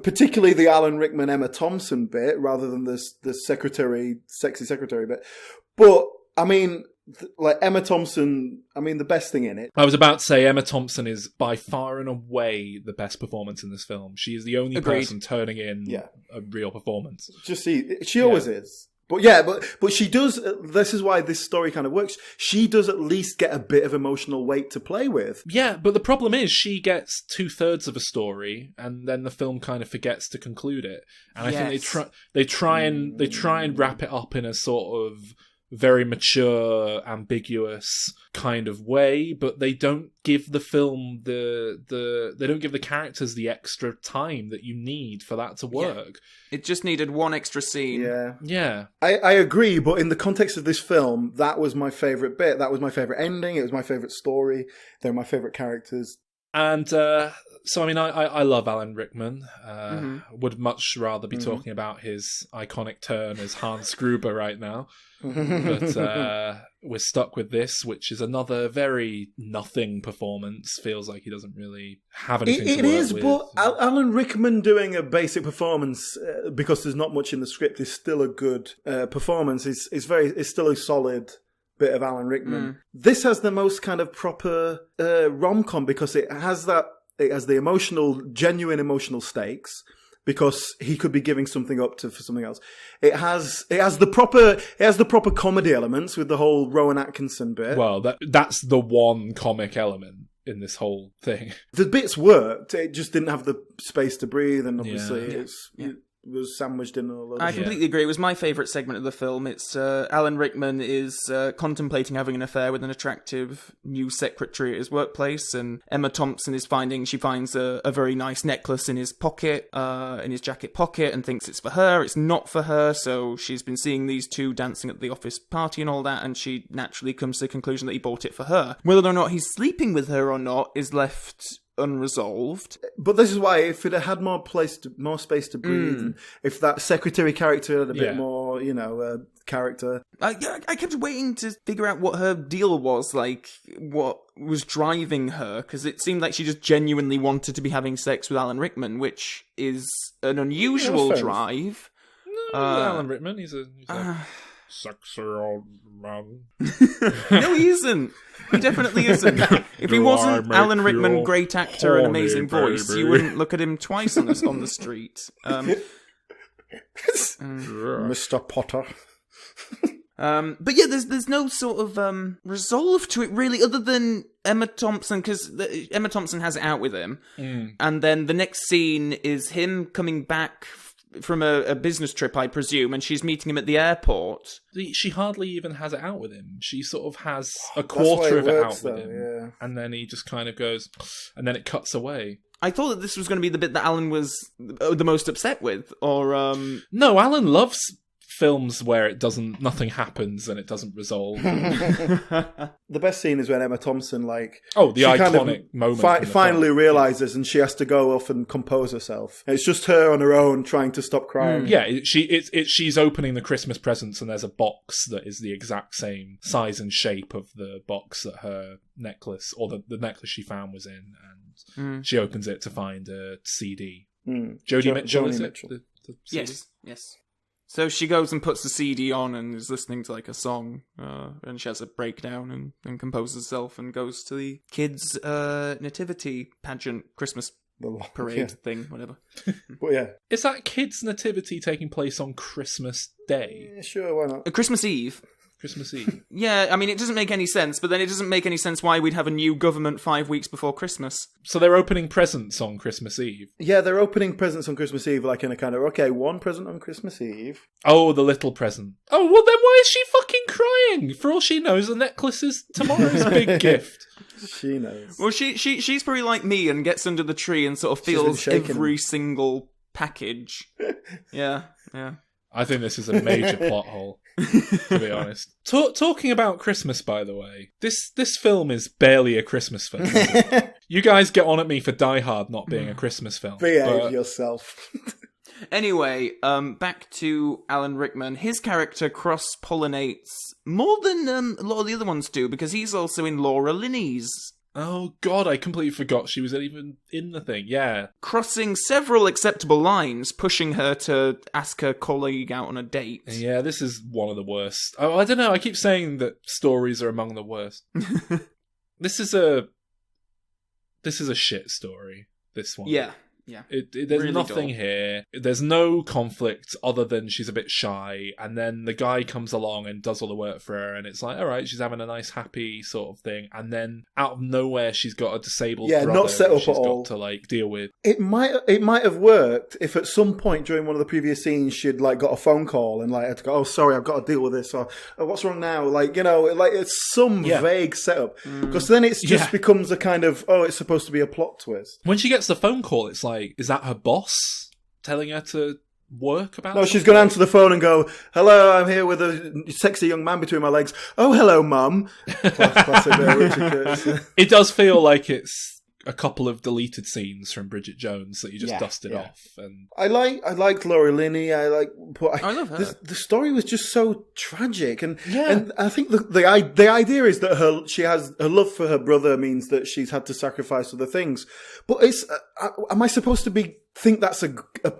particularly the Alan Rickman Emma Thompson bit rather than the sexy secretary bit. But I mean, like Emma Thompson, I mean, the best thing in it. I was about to say Emma Thompson is by far and away the best performance in this film. She is the only person turning in a real performance. She always is. But she does, this is why this story kind of works, she does at least get a bit of emotional weight to play with. Yeah, but the problem is she gets 2/3 of a story and then the film kind of forgets to conclude it. And I think they try and wrap it up in a sort of very mature, ambiguous kind of way, but they don't give the film they don't give the characters the extra time that you need for that to work. It just needed one extra scene. Yeah. I agree, but in the context of this film, that was my favourite bit. That was my favourite ending. It was my favourite story. They're my favourite characters. And so, I mean, I love Alan Rickman. Would much rather be talking about his iconic turn as Hans Gruber right now. But we're stuck with this, which is another very nothing performance. Feels like he doesn't really have anything to work with. It is, but Alan Rickman doing a basic performance, because there's not much in the script, is still a good performance. It's still a solid bit of Alan Rickman. This has the most kind of proper rom-com because it has the genuine emotional stakes, because he could be giving something up for something else. It has the proper comedy elements with the whole Rowan Atkinson bit. Well, that's the one comic element in this whole thing. The bits worked. It just didn't have the space to breathe, and obviously it was sandwiched in all of I completely agree. It was my favourite segment of the film. It's Alan Rickman is contemplating having an affair with an attractive new secretary at his workplace, and Emma Thompson finds a very nice necklace in his pocket, in his jacket pocket, and thinks it's for her. It's not for her, so she's been seeing these two dancing at the office party and all that, and she naturally comes to the conclusion that he bought it for her. Whether or not he's sleeping with her or not is left unresolved. But this is why, if it had more space to breathe, and if that secretary character had a bit more, character. I kept waiting to figure out what her deal was, like, what was driving her, because it seemed like she just genuinely wanted to be having sex with Alan Rickman, which is an unusual drive. Alan Rickman, he's a sexy old man. No, he isn't. He definitely isn't. If he wasn't Alan Rickman, great actor and amazing voice, you wouldn't look at him twice on the street. Mr. Potter. But yeah, there's no sort of resolve to it really, other than Emma Thompson, because Emma Thompson has it out with him, and then the next scene is him coming back from a business trip, I presume, and she's meeting him at the airport. She hardly even has it out with him. She sort of has a quarter of it out with him, and then he just kind of goes, and then it cuts away. I thought that this was going to be the bit that Alan was the most upset with, or No, Alan loves films where nothing happens and it doesn't resolve. The best scene is when Emma Thompson, the iconic moment, finally realizes, and she has to go off and compose herself. It's just her on her own trying to stop crying. Yeah, she's opening the Christmas presents, and there's a box that is the exact same size and shape of the box that her necklace, or the necklace she found, was in, and she opens it to find a CD. Joni Mitchell, is it? The CD? Yes. So she goes and puts the CD on and is listening to a song, and she has a breakdown and composes herself and goes to the kids' nativity pageant, Christmas parade thing, whatever. But yeah. Is that kids' nativity taking place on Christmas Day? Yeah, sure, why not? Christmas Eve. Christmas Eve. Yeah, I mean, it doesn't make any sense, but then it doesn't make any sense why we'd have a new government 5 weeks before Christmas. So they're opening presents on Christmas Eve? Yeah, they're opening presents on Christmas Eve, in a kind of, okay, one present on Christmas Eve. Oh, the little present. Oh, well then why is she fucking crying? For all she knows, the necklace is tomorrow's big gift. She knows. Well, she's probably like me and gets under the tree and sort of feels every single package. Yeah. I think this is a major plot hole, to be honest. Talking about Christmas, by the way, this film is barely a Christmas film. You guys get on at me for Die Hard not being a Christmas film. Behave yourself. Anyway, back to Alan Rickman. His character cross-pollinates more than a lot of the other ones do, because he's also in Laura Linney's. Oh god, I completely forgot she was even in the thing, yeah. Crossing several acceptable lines, pushing her to ask her colleague out on a date. Yeah, this is one of the worst. Oh, I don't know, I keep saying that stories are among the worst. This is a shit story, this one. Yeah. There's really nothing dull. Here. There's no conflict other than she's a bit shy, and then the guy comes along and does all the work for her, and it's like, all right, she's having a nice, happy sort of thing, and then out of nowhere, she's got a disabled brother not set up she's at got all. to deal with. It might have worked if at some point during one of the previous scenes she'd got a phone call and had to go, oh sorry, I've got to deal with this, or oh, what's wrong now? It's some vague setup, because then it just becomes a kind of, oh, it's supposed to be a plot twist. When she gets the phone call, it's like, is that her boss telling her to work about No, something? she's going to answer the phone and go, hello, I'm here with a sexy young man between my legs. Oh, hello, Mum. Classic bit of Richard Curtis. It does feel like it's a couple of deleted scenes from Bridget Jones that you just dusted off. And I liked Laura Linney. I love her. The story was just so tragic, and I think the idea is that she has her love for her brother means that she's had to sacrifice other things. But am I supposed to think that's a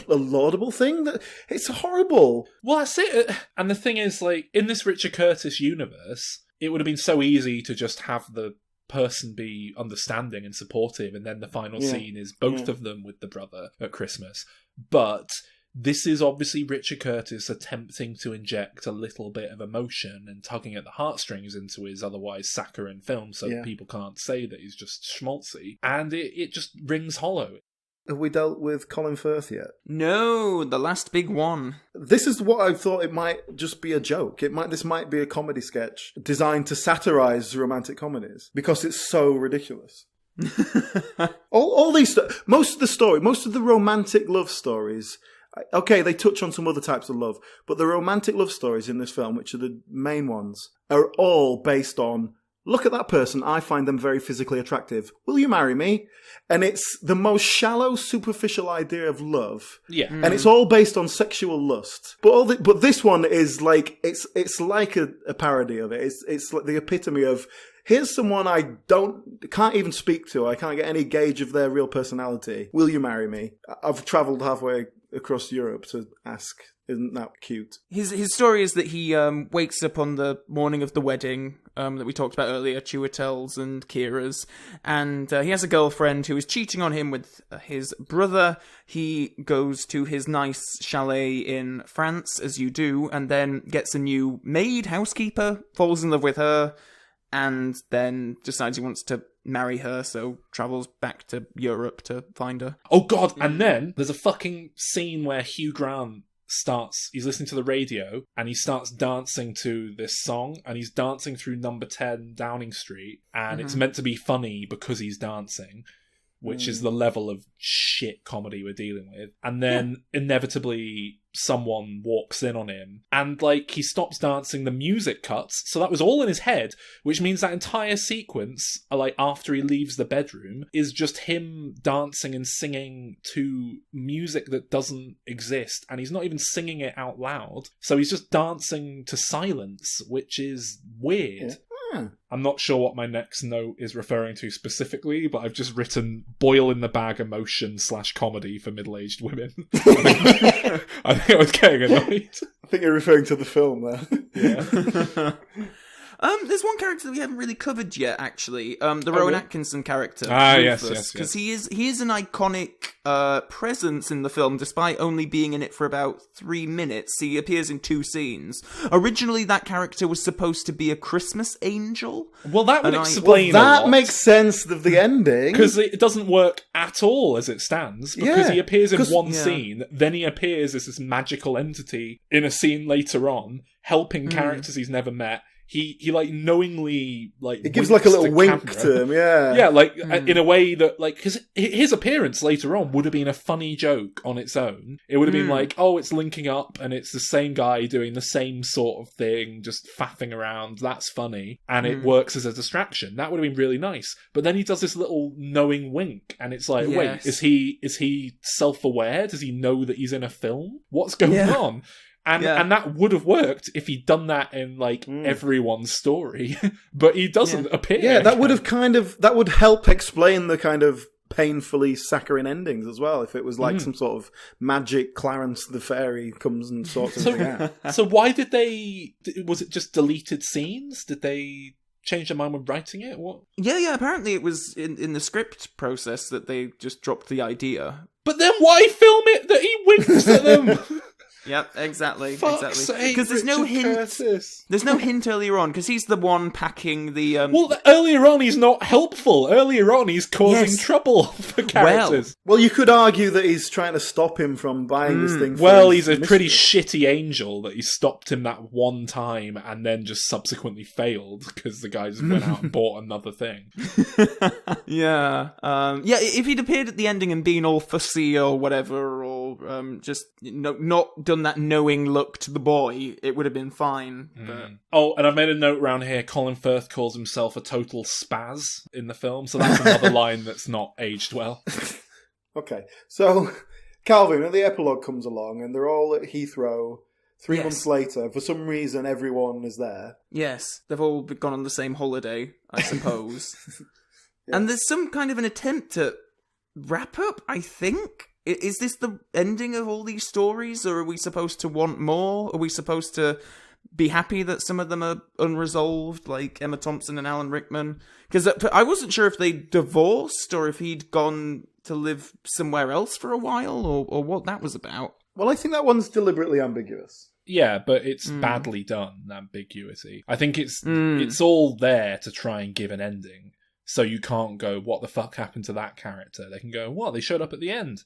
laudable thing? That it's horrible. well, that's it. And the thing is, in this Richard Curtis universe, it would have been so easy to just have the person be understanding and supportive, and then the final scene is both of them with the brother at Christmas. But this is obviously Richard Curtis attempting to inject a little bit of emotion and tugging at the heartstrings into his otherwise saccharine film, so people can't say that he's just schmaltzy, and it just rings hollow. Have we dealt with Colin Firth yet? No, the last big one. This is what I thought it might just be a joke. This might be a comedy sketch designed to satirize romantic comedies because it's so ridiculous. all these, most of the romantic love stories, okay, they touch on some other types of love, but the romantic love stories in this film, which are the main ones, are all based on look at that person, I find them very physically attractive. Will you marry me? And it's the most shallow, superficial idea of love. Yeah. And it's all based on sexual lust. But this one is like, it's like a parody of it. It's like the epitome of, here's someone I can't even speak to. I can't get any gauge of their real personality. Will you marry me? I've travelled halfway across Europe to ask. Isn't that cute? His story is that he wakes up on the morning of the wedding that we talked about earlier, Chiwetel's and Kira's, and he has a girlfriend who is cheating on him with his brother. He goes to his nice chalet in France, as you do, and then gets a new maid, housekeeper, falls in love with her, and then decides he wants to marry her, so travels back to Europe to find her. Oh god, and then there's a fucking scene where Hugh Grant he's listening to the radio, and he starts dancing to this song, and he's dancing through number 10 Downing Street, and it's meant to be funny because he's dancing, which is the level of shit comedy we're dealing with. And then inevitably someone walks in on him, and like he stops dancing, the music cuts, so that was all in his head, which means that entire sequence, like after he leaves the bedroom, is just him dancing and singing to music that doesn't exist, and he's not even singing it out loud, so he's just dancing to silence, which is weird. I'm not sure what my next note is referring to specifically, but I've just written boil in the bag emotion / comedy for middle-aged women. I think I was getting annoyed. I think you're referring to the film there. Yeah. There's one character that we haven't really covered yet, actually. The Rowan Atkinson character. Yes. Because he is an iconic presence in the film, despite only being in it for about 3 minutes. He appears in 2 scenes. Originally, that character was supposed to be a Christmas angel. Well, that would explain a lot. That makes sense of the ending. Because it doesn't work at all as it stands. Because he appears in one scene, then he appears as this magical entity in a scene later on, helping characters he's never met. He like knowingly like it gives like a little wink camera. to him, yeah, like in a way that like because his appearance later on would have been a funny joke on its own. It would have been like, oh, it's linking up and it's the same guy doing the same sort of thing, just faffing around. That's funny, and it works as a distraction. That would have been really nice. But then he does this little knowing wink, and it's like, wait, is he self-aware? Does he know that he's in a film? What's going on? And that would have worked if he'd done that in like everyone's story, but he doesn't appear. Yeah, that would have that would help explain the kind of painfully saccharine endings as well. If it was like some sort of magic Clarence the Fairy comes and sorts everything out. So why did was it just deleted scenes? Did they change their mind when writing it? What? Yeah. Apparently, it was in the script process that they just dropped the idea. But then why film it that he winks at them? Yep, exactly. Fuck's sake, because there's no hint. Curtis. There's no hint earlier on because he's the one packing the. Well, earlier on he's not helpful. Earlier on he's causing trouble for characters. Well, you could argue that he's trying to stop him from buying this thing. Well, he's a pretty shitty angel that he stopped him that one time and then just subsequently failed because the guy just went out and bought another thing. Yeah. If he'd appeared at the ending and been all fussy or whatever, or just not done that knowing look to the boy, it would have been fine. But... Oh, and I've made a note around here. Colin Firth calls himself a total spaz in the film, so that's another line that's not aged well. Okay, so Calvin, the epilogue comes along, and they're all at Heathrow 3 months later. For some reason, everyone is there. Yes, they've all gone on the same holiday, I suppose. And there's some kind of an attempt to wrap up, I think. Is this the ending of all these stories, or are we supposed to want more? Are we supposed to be happy that some of them are unresolved, like Emma Thompson and Alan Rickman? Because I wasn't sure if they divorced or if he'd gone to live somewhere else for a while, or what that was about. Well, I think that one's deliberately ambiguous. Yeah, but it's badly done, ambiguity. I think it's all there to try and give an ending. So you can't go, what the fuck happened to that character? They can go, what, they showed up at the end.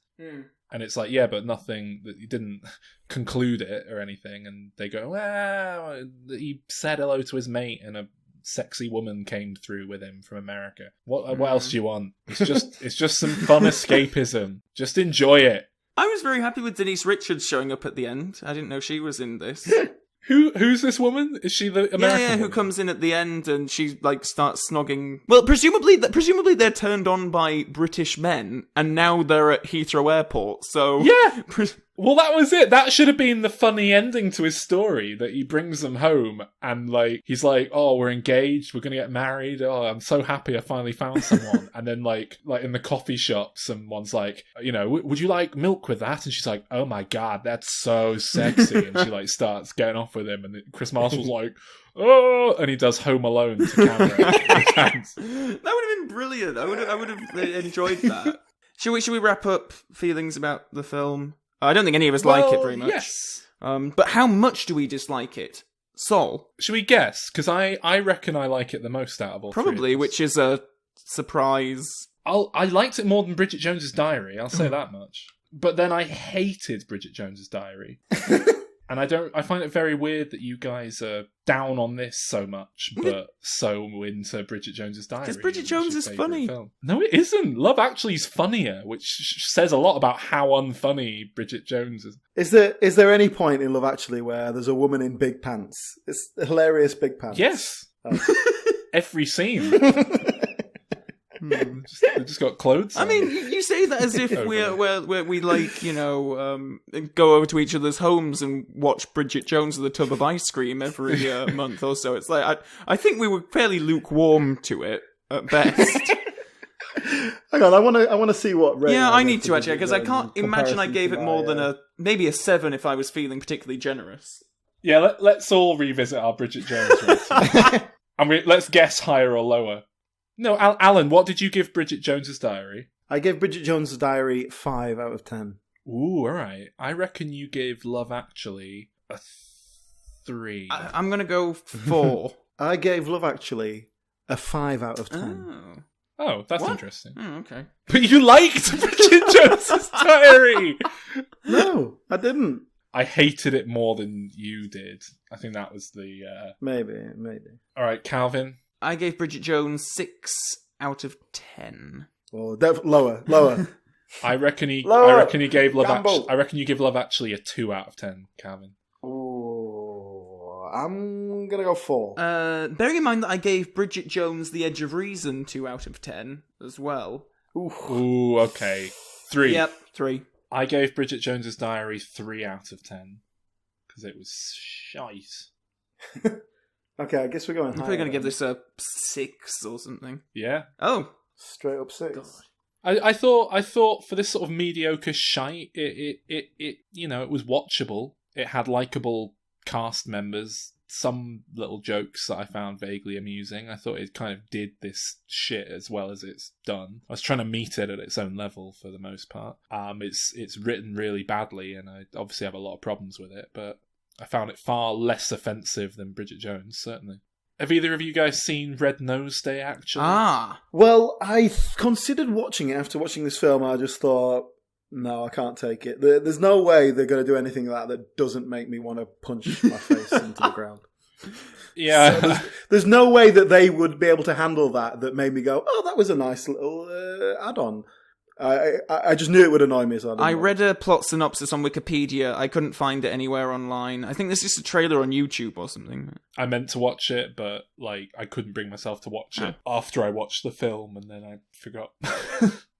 And it's like, yeah, but nothing, that you didn't conclude it or anything. And they go, well, he said hello to his mate and a sexy woman came through with him from America. What else do you want? It's just some fun escapism. Just enjoy it. I was very happy with Denise Richards showing up at the end. I didn't know she was in this. Who's this woman? Is she the American who woman? comes in at the end and she like starts snogging. Well, presumably they're turned on by British men, and now they're at Heathrow Airport. So Yeah. Well, that was it. That should have been the funny ending to his story, that he brings them home and, like, he's like, oh, we're engaged, we're going to get married, oh, I'm so happy I finally found someone. And then, like in the coffee shop, someone's like, you know, would you like milk with that? And she's like, oh my God, that's so sexy. And she, like, starts getting off with him. And Chris Marshall's like, oh, and he does Home Alone to camera. That would have been brilliant. I would have enjoyed that. Should we wrap up feelings about the film? I don't think any of us like it very much. Yes. But how much do we dislike it? Sol? Should we guess? Because I reckon I like it the most out of all Probably, three of us. which is a surprise. I liked it more than Bridget Jones's Diary, I'll say that much. But then I hated Bridget Jones's Diary. And I find it very weird that you guys are down on this so much, but so into Bridget Jones's Diary. Because Bridget Jones is funny. Film. No, it isn't. Love Actually is funnier, which says a lot about how unfunny Bridget Jones is. Is there any point in Love Actually where there's a woman in big pants? It's hilarious big pants. Yes. Oh. Every scene. They just got clothes on. I mean, you say that as if we like, you know, go over to each other's homes and watch Bridget Jones with a tub of ice cream every month or so. It's like, I think we were fairly lukewarm to it at best. Hang on, I want to see what. Yeah, I need to actually, because I can't imagine I gave it more than maybe a 7 if I was feeling particularly generous. Yeah, let's all revisit our Bridget Jones rating. And let's guess higher or lower. No, Alan, what did you give Bridget Jones's Diary? I gave Bridget Jones's Diary 5 out of 10. Ooh, alright. I reckon you gave Love Actually a 3. I'm going to go 4. I gave Love Actually a 5 out of 10. Oh, that's What? interesting. Oh, okay. But you liked Bridget Jones's Diary! No, I didn't. I hated it more than you did. I think that was the... Maybe. Alright, Calvin. I gave Bridget Jones 6 out of 10. Or lower. I reckon he gave Love Gamble. I reckon you give Love Actually a 2 out of 10, Calvin. Oh, I'm gonna go 4. Bearing in mind that I gave Bridget Jones The Edge of Reason 2 out of 10 as well. Ooh, okay. 3. Yep, 3. I gave Bridget Jones's Diary 3 out of 10. Because it was shite. Okay, I guess we're going I'm higher. probably going to give this a 6 or something. Yeah? Oh. Straight up 6. God. I thought for this sort of mediocre shite, it you know, it was watchable. It had likable cast members, some little jokes that I found vaguely amusing. I thought it kind of did this shit as well as it's done. I was trying to meet it at its own level for the most part. It's written really badly, and I obviously have a lot of problems with it, but I found it far less offensive than Bridget Jones, certainly. Have either of you guys seen Red Nose Day, actually? Well, I considered watching it after watching this film. I just thought, no, I can't take it. There's no way they're going to do anything like that doesn't make me want to punch my face into the ground. Yeah. So there's no way that they would be able to handle that made me go, oh, that was a nice little add-on. I just knew it would annoy me. So I read a plot synopsis on Wikipedia. I couldn't find it anywhere online. I think there's just a trailer on YouTube or something. I meant to watch it, but I couldn't bring myself to watch it after I watched the film, and then I forgot.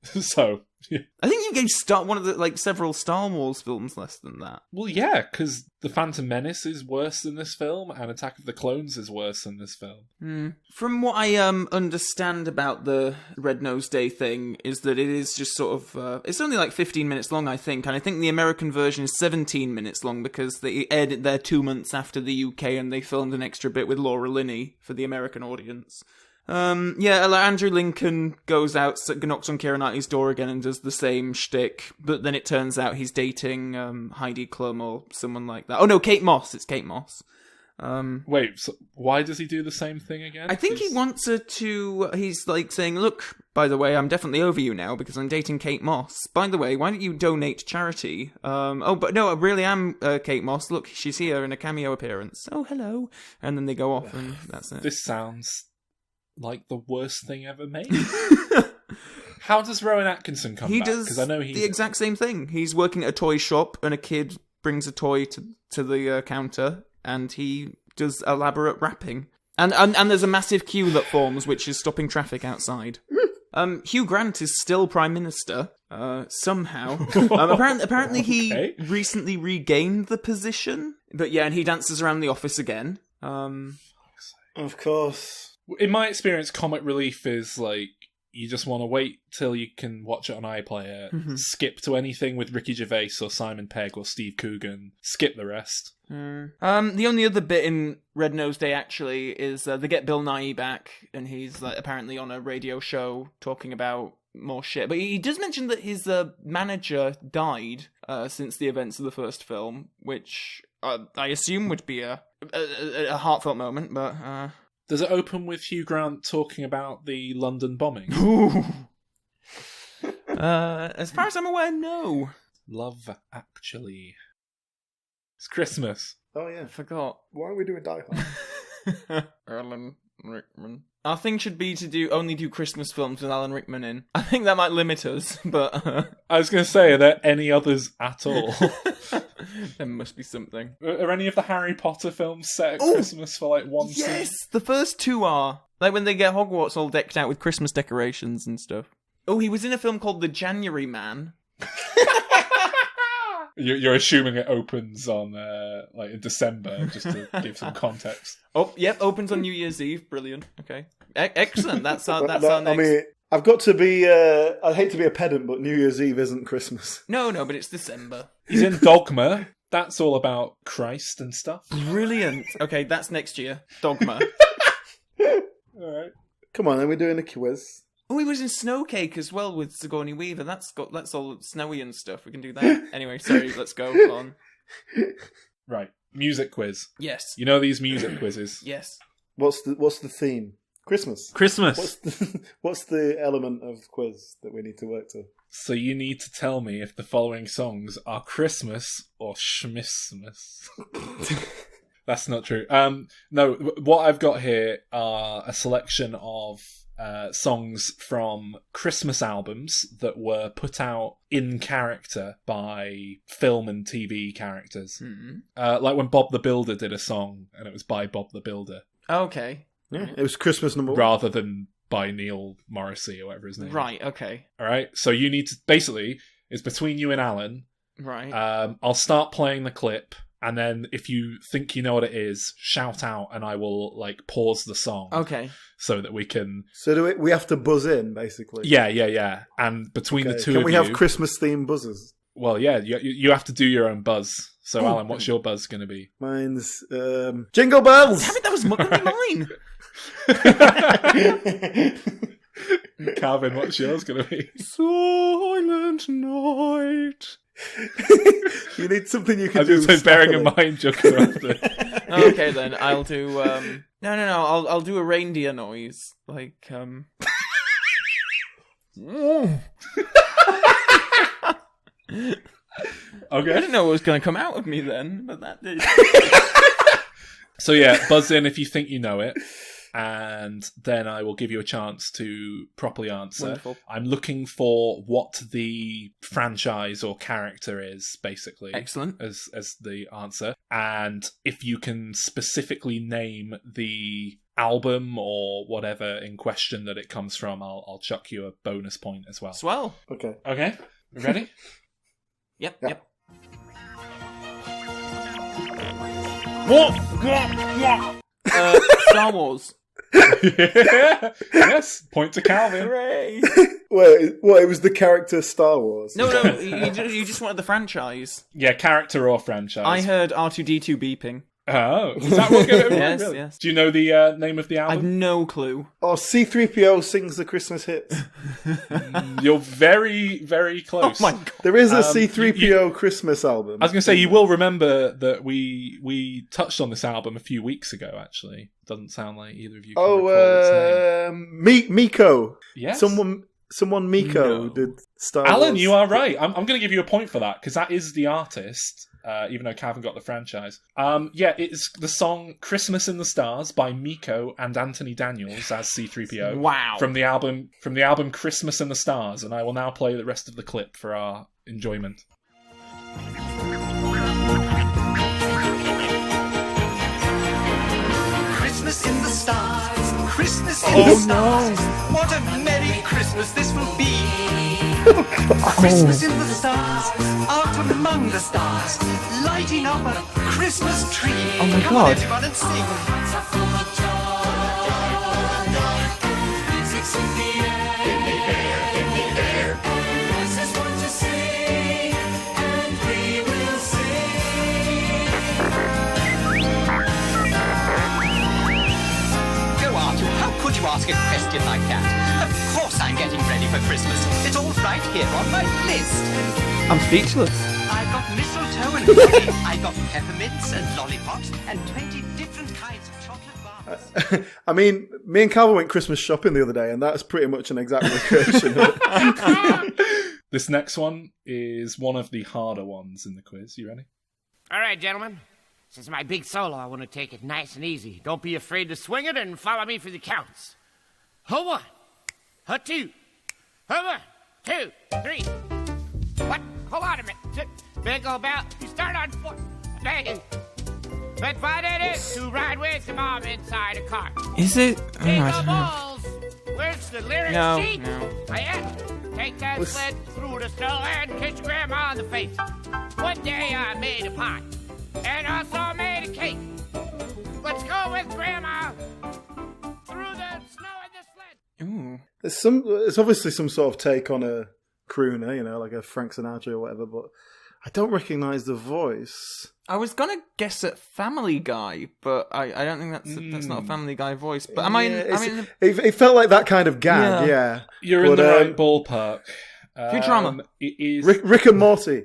So, yeah. I think you gave one of the several Star Wars films less than that. Well, yeah, because The Phantom Menace is worse than this film, and Attack of the Clones is worse than this film. From what I understand about the Red Nose Day thing, is that it is just sort of... it's only 15 minutes long, I think, and I think the American version is 17 minutes long because they aired it there 2 months after the UK, and they filmed an extra bit with Laura Linney for the American audience. Andrew Lincoln goes out, knocks on Keira Knightley's door again and does the same shtick, but then it turns out he's dating Heidi Klum or someone like that. Oh no, Kate Moss. It's Kate Moss. Wait, so why does he do the same thing again? I think he wants her to... He's saying, look, by the way, I'm definitely over you now because I'm dating Kate Moss. By the way, why don't you donate to charity? But no, I really am Kate Moss. Look, she's here in a cameo appearance. Oh, hello. And then they go off and that's it. This sounds like the worst thing ever made. How does Rowan Atkinson come back? He does 'Cause I know the exact same thing. He's working at a toy shop and a kid brings a toy to the counter and he does elaborate rapping. And there's a massive queue that forms, which is stopping traffic outside. Hugh Grant is still Prime Minister, somehow. Apparently he recently regained the position. But yeah, and he dances around the office again. Of course. In my experience, comic relief is like, you just want to wait till you can watch it on iPlayer, skip to anything with Ricky Gervais or Simon Pegg or Steve Coogan, skip the rest. The only other bit in Red Nose Day, actually, is they get Bill Nighy back, and he's like apparently on a radio show talking about more shit. But he does mention that his manager died since the events of the first film, which I assume would be a heartfelt moment, but... Does it open with Hugh Grant talking about the London bombing? As far as I'm aware, no. Love Actually. It's Christmas. Oh yeah, I forgot. Why are we doing Die Hard? Alan Rickman. Our thing should be to only do Christmas films with Alan Rickman in. I think that might limit us, but... I was going to say, are there any others at all? There must be something. Are any of the Harry Potter films set at Christmas for like one scene? Yes! The first two are. Like when they get Hogwarts all decked out with Christmas decorations and stuff. Oh, he was in a film called The January Man. You're assuming it opens on in December, just to give some context. Oh, yep, opens on New Year's Eve. Brilliant. Okay, excellent. That's our next. I mean, I've got to be. I hate to be a pedant, but New Year's Eve isn't Christmas. No, but it's December. He's in Dogma. That's all about Christ and stuff. Brilliant. Okay, that's next year. Dogma. All right. Come on, then we're doing a quiz. Oh, he was in Snowcake as well with Sigourney Weaver. That's all snowy and stuff. We can do that. Anyway, sorry, let's go on. Right, music quiz. Yes. You know these music quizzes? Yes. What's the theme? Christmas. What's the element of quiz that we need to work to? So you need to tell me if the following songs are Christmas or Schmissmas. That's not true. No, what I've got here are a selection of songs from Christmas albums that were put out in character by film and TV characters. Mm-hmm. Like when Bob the Builder did a song and it was by Bob the Builder. Okay. Yeah, it was Christmas number one. Rather than by Neil Morrissey or whatever his name is. Right, okay. All right, so you need to... Basically, it's between you and Alan. Right. I'll start playing the clip, and then if you think you know what it is, shout out and I will pause the song. Okay. So that we can... So do we have to buzz in, basically? Yeah. And between the two of you... Can we have Christmas-themed buzzers? Well, yeah, you have to do your own buzz. So, Alan, what's your buzz going to be? Mine's Jingle Bells! Damn it, that was mine! Calvin, what's yours going to be? Silent Night. You need something you can I was do. bearing in mind Joker after. Okay, then I'll do. No. I'll do a reindeer noise, like. Okay. I didn't know what was going to come out of me then, but that did. So yeah, buzz in if you think you know it, and then I will give you a chance to properly answer. Wonderful. I'm looking for what the franchise or character is, basically. Excellent. As the answer. And if you can specifically name the album or whatever in question that it comes from, I'll chuck you a bonus point as well. Swell. Okay. Okay, ready? Yep. Star Wars. Yes, point to Calvin. Hooray! Well, it was the character Star Wars. No, you just wanted the franchise. Yeah, character or franchise. I heard R2-D2 beeping. Oh, is that what gave it? Yes, really? yes. Do you know the name of the I've album? no clue. Oh, C-3PO sings the Christmas hits. You're very, very close. Oh my god. There is a C-3PO Christmas album. I was going to say, you will remember that we touched on this album a few weeks ago, actually. Doesn't sound like either of you can recall its name. Miko. Yes? Someone Miko No. did Star Alan, Wars. you are right. I'm going to give you a point for that, because that is the artist, even though Calvin got the franchise. Yeah, it's the song Christmas in the Stars by Miko and Anthony Daniels as C-3PO. Wow. From the album Christmas in the Stars, and I will now play the rest of the clip for our enjoyment. Christmas in the stars, Christmas in the stars. What a merry Christmas this will be. Christmas in the stars, out among the stars, lighting up a Christmas tree. Oh my Come God. on, everyone, and sing. Could you ask a question like that? Of course I'm getting ready for Christmas. It's all right here on my list. I'm speechless. I've got mistletoe and holly. I've got peppermints and lollipops and 20 different kinds of chocolate bars. I mean, me and Calvin went Christmas shopping the other day, and that's pretty much an exact recreation of it. This next one is one of the harder ones in the quiz. You ready? All right, gentlemen. Since my big solo, I want to take it nice and easy. Don't be afraid to swing it and follow me for the counts. Ho one, ho two, ho 1, 2, 3. What? Hold on a minute. Bingo bell. You start on 4. Thank you. Let's find it is to ride with your mom inside a car. Is it? Oh, I Bingo don't know. balls. Where's the lyric sheet? No. I am. Take that sled through the snow and kiss your grandma in the face. One day I made a pie. And also made a cake. Let's go with Grandma through the snow in the sled. Ooh. It's obviously some sort of take on a crooner, you know, like a Frank Sinatra or whatever, but I don't recognise the voice. I was gonna guess at Family Guy, but I don't think that's not a Family Guy voice. But am I? It felt like that kind of gag, yeah. You're in the right ballpark. Futurama. It is Rick and Morty.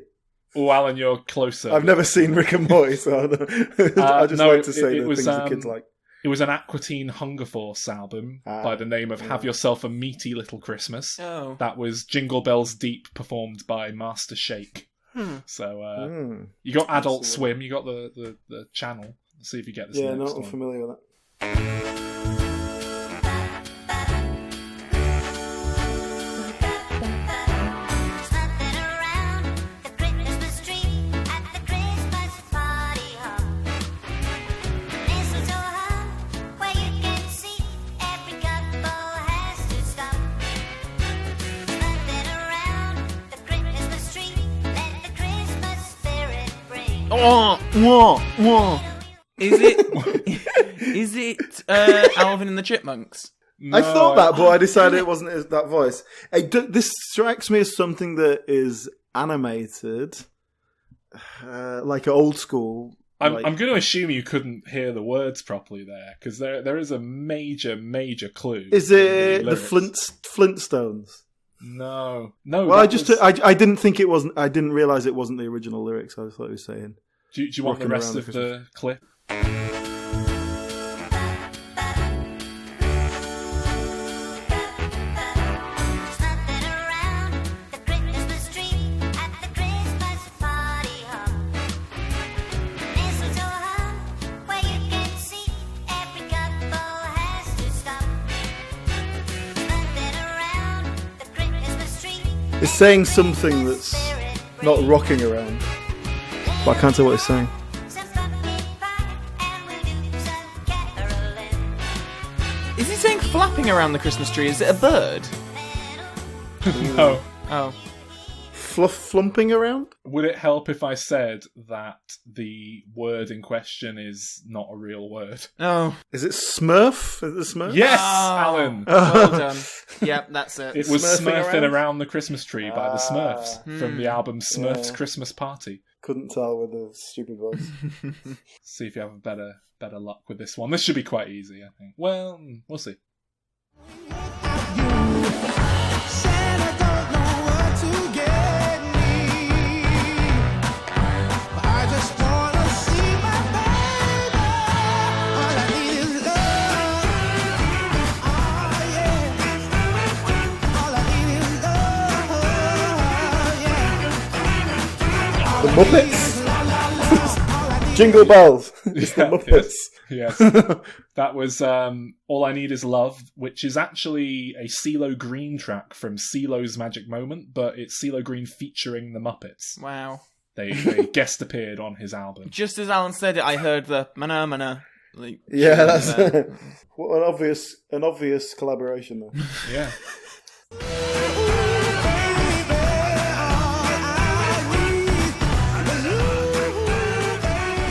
Oh, Alan, you're closer. I've never seen Rick and Morty, so I just like to say the was, things the kids like. It was an Aqua Teen Hunger Force album by the name of Have Yourself a Meaty Little Christmas. Oh. That was Jingle Bells Deep performed by Master Shake. So you got Adult Swim, you got the channel. Let's see if you get this. Yeah, next not one. familiar with that. Is it Alvin and the Chipmunks? I thought that, but I decided it wasn't that voice. This strikes me as something that is animated, like old school. I'm going to assume you couldn't hear the words properly there, because there is a major clue. Is it the Flintstones? No. Well, I didn't think it wasn't. I didn't realize it wasn't the original lyrics. I just thought it was saying. Do you want the rest of the clip? It's saying something that's not rocking around, but I can't tell what it's saying. Is he saying flapping around the Christmas tree? Is it a bird? No. Oh. Flumping around? Would it help if I said that the word in question is not a real word? Oh. Is it Smurf? Is it Smurf? Yes, Oh. Alan. Well done. Yep, that's it. It was Smurfing Smurfing around the Christmas tree by the Smurfs from the album Smurfs Yeah. Christmas Party. Couldn't tell with the stupid voice. See if you have better luck with this one. This should be quite easy, I think. Well, we'll see. The Muppets? Jingle Bells. It's the Muppets. Yes. That was All I Need Is Love, which is actually a CeeLo Green track from CeeLo's Magic Moment, but it's CeeLo Green featuring the Muppets. Wow. They guest appeared on his album. Just as Alan said it, I heard the mana Like, Yeah, that's there. what an obvious collaboration there. Yeah.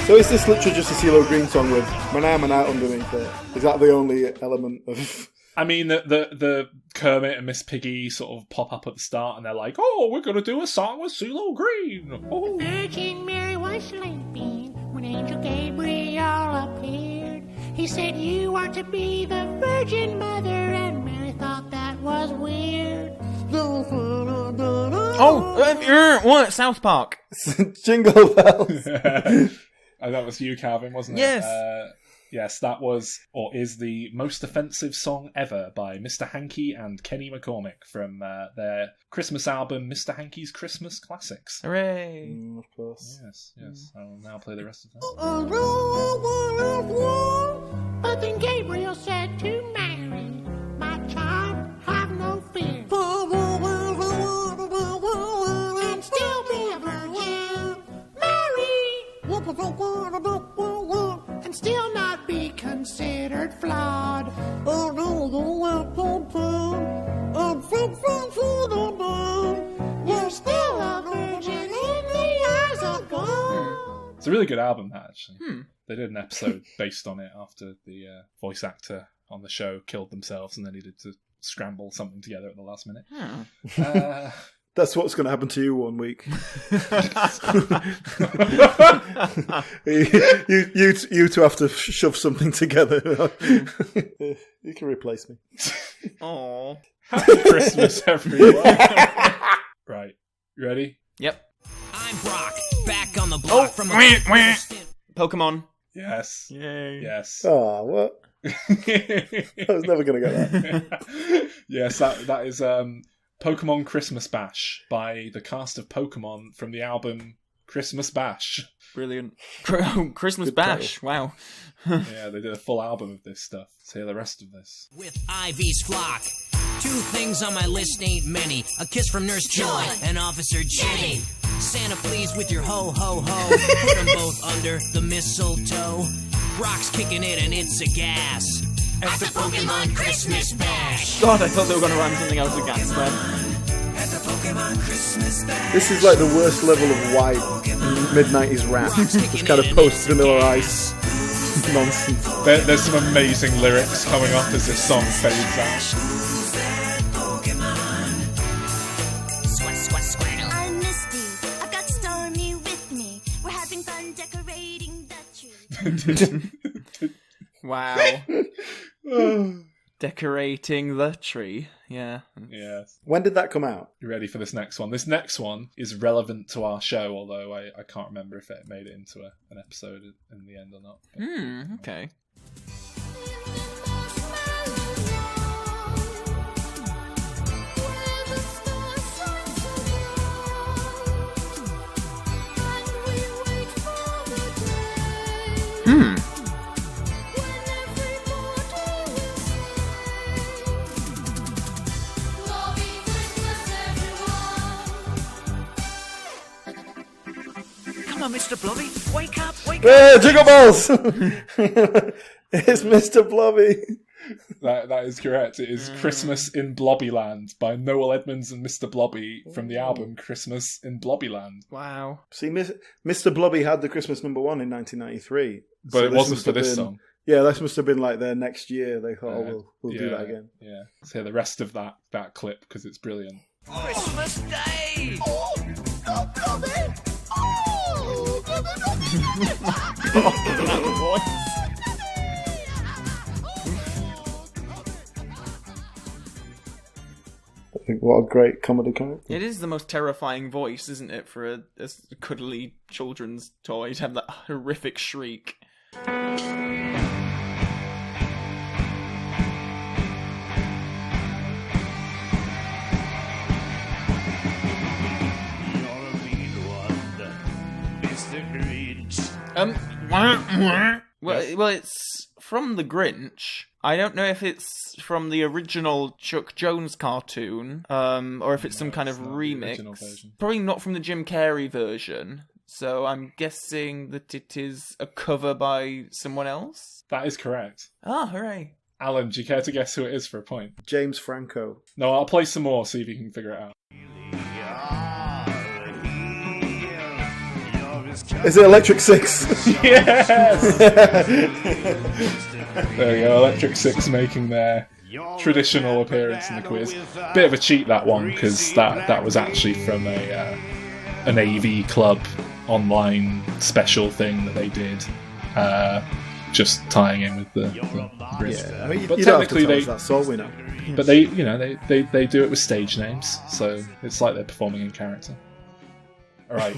So is this literally just a CeeLo Green song with Mana Mana underneath it? Is that the only element of... I mean, the Kermit and Miss Piggy sort of pop up at the start, and they're like, "Oh, we're gonna do a song with CeeLo Green." Oh. Virgin Mary was sleeping when Angel Gabriel appeared. He said, "You are to be the Virgin Mother," and Mary thought that was weird. Oh, what? South Park. Jingle bells. And that was you, Calvin, wasn't it? Yes. Yes, that was, or is, the most offensive song ever by Mr. Hankey and Kenny McCormick from their Christmas album, Mr. Hankey's Christmas Classics. Hooray. Of course. Yes. I will now play the rest of that. But then Gabriel said to Mary, "My child, have no fear, and still be a virgin, Mary, and still not be considered flawed. You're still a virgin in the eyes of God." It's a really good album, that, actually. They did an episode based on it after the voice actor on the show killed themselves and they needed to scramble something together at the last minute. That's what's going to happen to you one week. you two have to shove something together. You can replace me. Aww. Happy Christmas, everyone. Right. You ready? Yep. I'm Brock, back on the block from Pokemon. Yes. Yay. Yes. Oh, what? I was never going to get that. Yes, that is Pokemon Christmas Bash by the cast of Pokemon from the album Christmas Bash. Brilliant. Christmas Bash. Wow. Yeah, they did a full album of this stuff. Let's hear the rest of this. with Ivy's flock. 2 things on my list ain't many. A kiss from Nurse Joy and Officer Jenny. Santa, please, with your ho, ho, ho. Put them both under the mistletoe. Brock's kicking it and it's a gas. At the Pokemon Christmas Bash. God, I thought they were going to rhyme something else against them. At the Pokemon Christmas Bash. This is like the worst level of white mid-90s rap. Just kind of post-Vanilla Ice nonsense. There's some amazing lyrics coming up as this song fades out. I'm Misty. I've got Stormy with me. We're having fun decorating the tree. Wow. Decorating the tree. Yeah. Yes. When did that come out? You ready for this next one? This next one is relevant to our show, although I can't remember if it made it into an episode in the end or not. But, Okay. Come on, Mr. Blobby. Wake up, wake up. Hey, Jingle Balls! It's Mr. Blobby. That is correct. It is Christmas in Blobbyland by Noel Edmonds and Mr. Blobby from the album Christmas in Blobbyland. Wow. See, Mr. Blobby had the Christmas #1 in 1993. But it wasn't for this song. Yeah, this must have been like their next year. They thought, we'll do that again. Yeah. Let's hear the rest of that clip because it's brilliant. Christmas Day. I think what a great comedy character. It is the most terrifying voice, isn't it, for a cuddly children's toy to have that horrific shriek. Well, it's from The Grinch. I don't know if it's from the original Chuck Jones cartoon, or if it's some kind of remix. Version. Probably not from the Jim Carrey version. So I'm guessing that it is a cover by someone else? That is correct. Ah, hooray. Alan, do you care to guess who it is for a point? James Franco. No, I'll play some more, see if you can figure it out. Is it Electric Six? Yes! There you go, Electric Six making their traditional appearance in the quiz. Bit of a cheat, that one, because that was actually from an AV Club online special thing that they did, just tying in with the Brits. Yeah, I mean, But you don't have to technically tell us that's all we know. But they do it with stage names, so it's like they're performing in character. All right,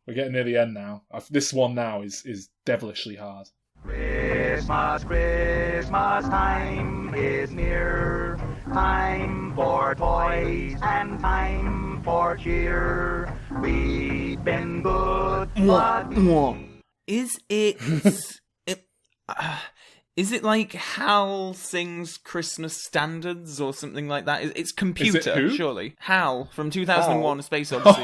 we're getting near the end now. This one now is devilishly hard. Christmas, Christmas time is near. Time for toys and time for cheer. We've been good, but Is it... Is it like HAL sings Christmas standards or something like that? It's computer, Is it who? surely. HAL from 2001: HAL? A Space Odyssey.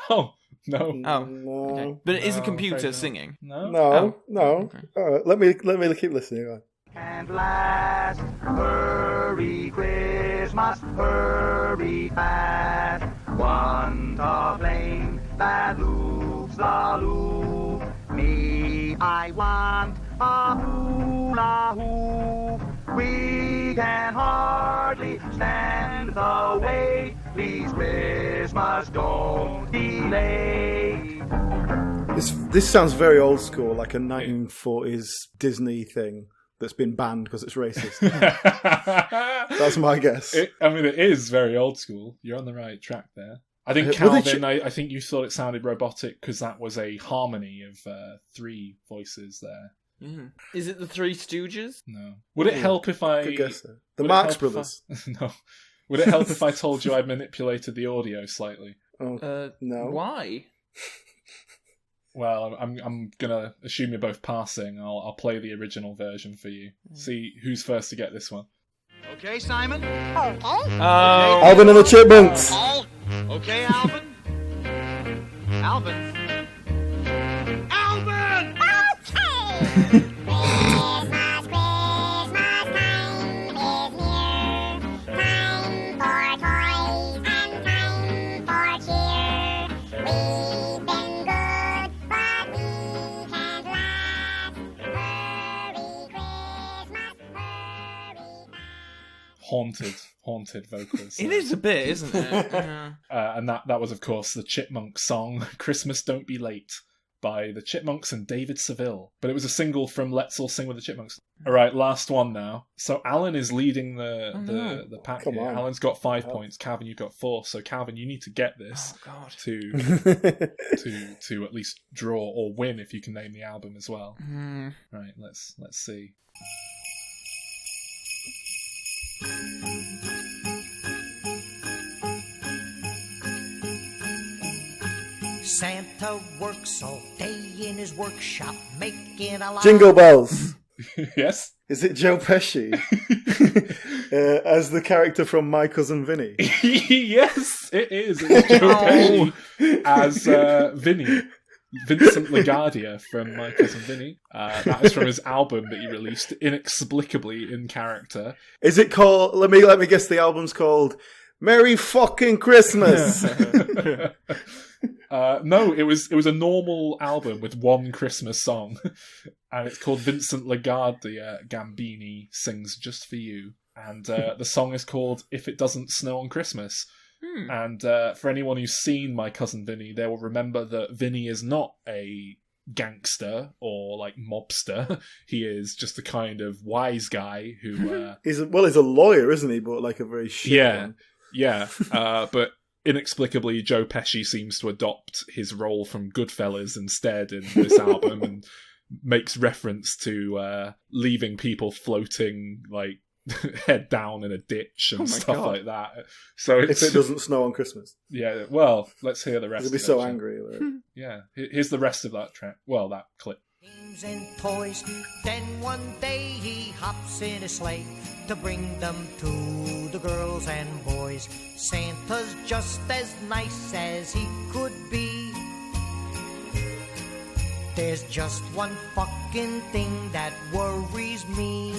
Oh, no. Oh, okay. But it is a No, computer afraid not. singing. No. No, no. okay. All right, let me keep listening. Go on. can't last. Hurry, Christmas, hurry fast. Want a plane that loops the loop. Me, I want a hula hoop. We can hardly stand the wait. Please, Christmas, don't delay. This sounds very old school, like a 1940s Disney thing that's been banned because it's racist. That's my guess. It is very old school. You're on the right track there. I think Well, they Calvin, I think you thought it sounded robotic because that was a harmony of three voices there. Mm. Is it the Three Stooges? No. Would it help if I... Good guess, though. The would it Marx help if Brothers. No. Would it help if I told you I'd manipulated the audio slightly? Oh, no. Why? Well, I'm gonna assume you're both passing. I'll play the original version for you. See who's first to get this one. Okay, Simon? Alvin and the Chipmunks. Okay, Alvin? Alvin? Alvin! Okay! Christmas, Christmas time is near. Time for toys and time for cheer. We've been good, but we can't last. Hurry, Christmas, hurry fast. Haunted vocals. It is a bit, isn't it? Yeah. And that was, of course, the Chipmunks song "Christmas Don't Be Late" by the Chipmunks and David Seville. But it was a single from Let's All Sing with the Chipmunks. All right, last one now. So Alan is leading the pack Come here. on. Alan's got 5 points. Calvin, you've got 4. So Calvin, you need to get this to at least draw or win if you can name the album as well. Right, let's see. Santa works all day in his workshop, making a lot. Jingle Bells. Yes? Is it Joe Pesci as the character from My Cousin Vinny? Yes, it is. It's Joe Pesci as Vinny. Vincent LaGuardia from My Cousin Vinny. That is from his album that he released, inexplicably in character. Is it called? Let me guess. The album's called Merry Fucking Christmas. No, it was a normal album with one Christmas song, and it's called Vincent LaGuardia Gambini Sings Just For You, and the song is called If It Doesn't Snow on Christmas. And for anyone who's seen My Cousin Vinny, they will remember that Vinny is not a gangster or like mobster. He is just a kind of wise guy who... He's a lawyer, isn't he? But like a very shit one. Yeah. But inexplicably, Joe Pesci seems to adopt his role from Goodfellas instead in this album and makes reference to leaving people floating like head down in a ditch and stuff like that. So If It Doesn't Snow on Christmas. Yeah, well, let's hear the rest. He'll be of so that angry. Yeah, here's the rest of that track. Well, that clip. Games and toys. Then one day he hops in a sleigh to bring them to the girls and boys. Santa's just as nice as he could be. There's just one fucking thing that worries me.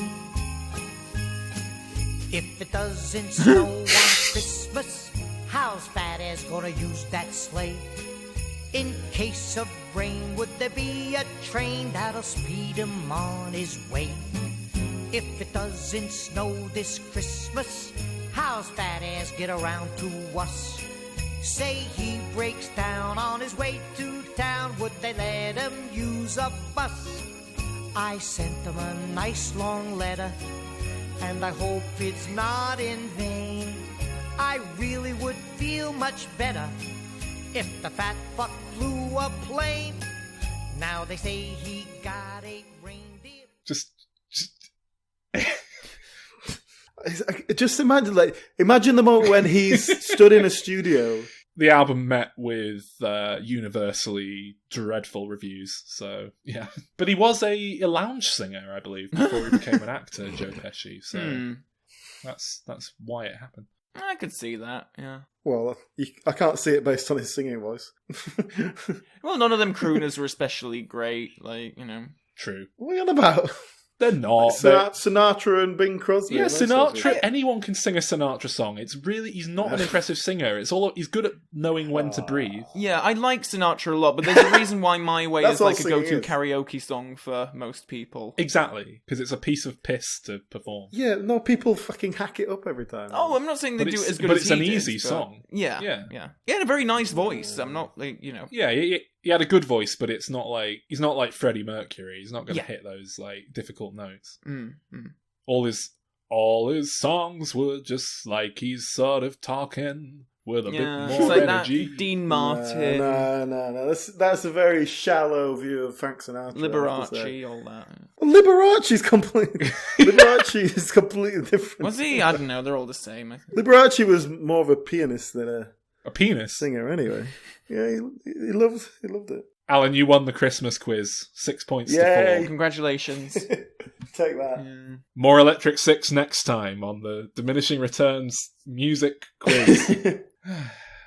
If it doesn't snow on Christmas, how's Fat Ass gonna use that sleigh? In case of rain, would there be a train that'll speed him on his way? If it doesn't snow this Christmas, how's Fat Ass get around to us? Say he breaks down on his way to town, would they let him use a bus? I sent him a nice long letter, and I hope it's not in vain. I really would feel much better if the fat fuck flew a plane. Now they say he got a reindeer. Just imagine the moment when he's stood in a studio. The album met with universally dreadful reviews, so yeah. But he was a lounge singer, I believe, before he became an actor, Joe Pesci. So that's why it happened. I could see that, yeah. Well, I can't see it based on his singing voice. Well, none of them crooners were especially great, True. What are you on about? They're not. Sinatra and Bing Crosby. Yeah, Sinatra. Anyone can sing a Sinatra song. He's not an impressive singer. He's good at knowing when to breathe. Yeah, I like Sinatra a lot, but there's a reason why My Way is like a go-to karaoke song for most people. Exactly, because it's a piece of piss to perform. Yeah, no, people fucking hack it up every time. Oh, I'm not saying they do it as good as he did. But it's an easy song. Yeah. He had a very nice voice. I'm not Yeah, he had a good voice, but he's not like Freddie Mercury. He's not going to hit those difficult notes. All his songs were just like he's sort of talking with a bit more energy. That Dean Martin. No. That's a very shallow view of Frank Sinatra. Liberace, all that. Liberace is completely different. Was he? I don't know. They're all the same. I think. Liberace was more of a pianist than a penis singer, anyway. Yeah, he loved it. Alan, you won the Christmas quiz. 6 points to 4. Congratulations. Take that. Yeah. More Electric Six next time on the Diminishing Returns music quiz.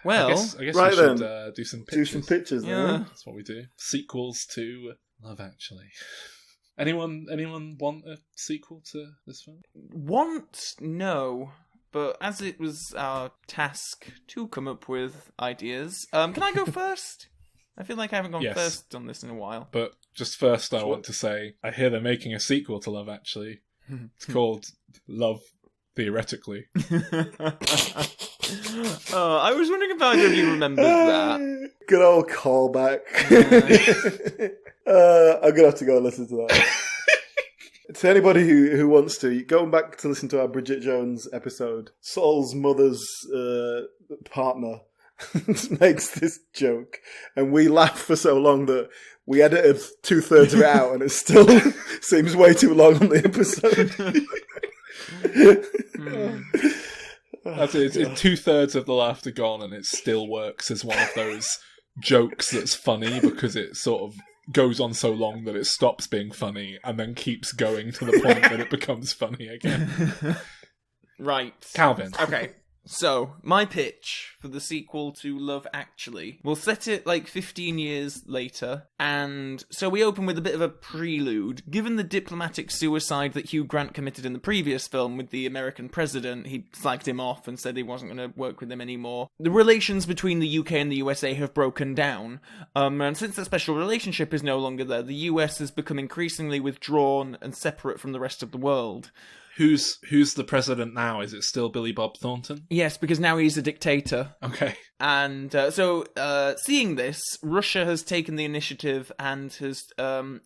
Well, I guess right we should do some pictures. Do some pictures. Yeah. That's what we do. Sequels to Love Actually. Anyone want a sequel to this film? No. But as it was our task to come up with ideas, can I go first? I feel like I haven't gone first on this in a while. But just first, I want to say, I hear they're making a sequel to Love Actually. It's called Love Theoretically. I was wondering if either of you remembered that. Good old callback. I'm going to have to go and listen to that. To anybody who wants to, going back to listen to our Bridget Jones episode, Saul's mother's partner makes this joke, and we laughed for so long that we edited 2/3 of it out, and it still seems way too long on the episode. That's it. It's 2/3 of the laughter gone, and it still works as one of those jokes that's funny because it sort of goes on so long that it stops being funny and then keeps going to the point that it becomes funny again. Right. Calvin. Okay. So, my pitch for the sequel to Love Actually, we'll set it like 15 years later, and so we open with a bit of a prelude. Given the diplomatic suicide that Hugh Grant committed in the previous film with the American president, he slagged him off and said he wasn't going to work with him anymore. The relations between the UK and the USA have broken down, and since that special relationship is no longer there, the US has become increasingly withdrawn and separate from the rest of the world. Who's the president now? Is it still Billy Bob Thornton? Yes, because now he's a dictator. Okay. And so, seeing this, Russia has taken the initiative and has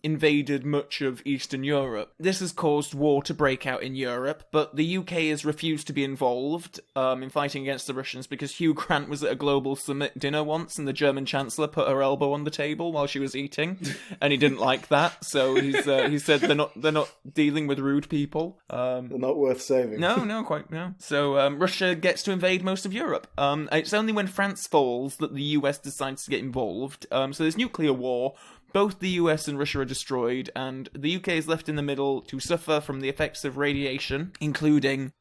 invaded much of Eastern Europe. This has caused war to break out in Europe, but the UK has refused to be involved in fighting against the Russians because Hugh Grant was at a global summit dinner once, and the German Chancellor put her elbow on the table while she was eating, and he didn't like that. So he said they're not dealing with rude people. They're not worth saving. No. So Russia gets to invade most of Europe. It's only when France falls that the US decides to get involved. So there's nuclear war. Both the US and Russia are destroyed, and the UK is left in the middle to suffer from the effects of radiation, including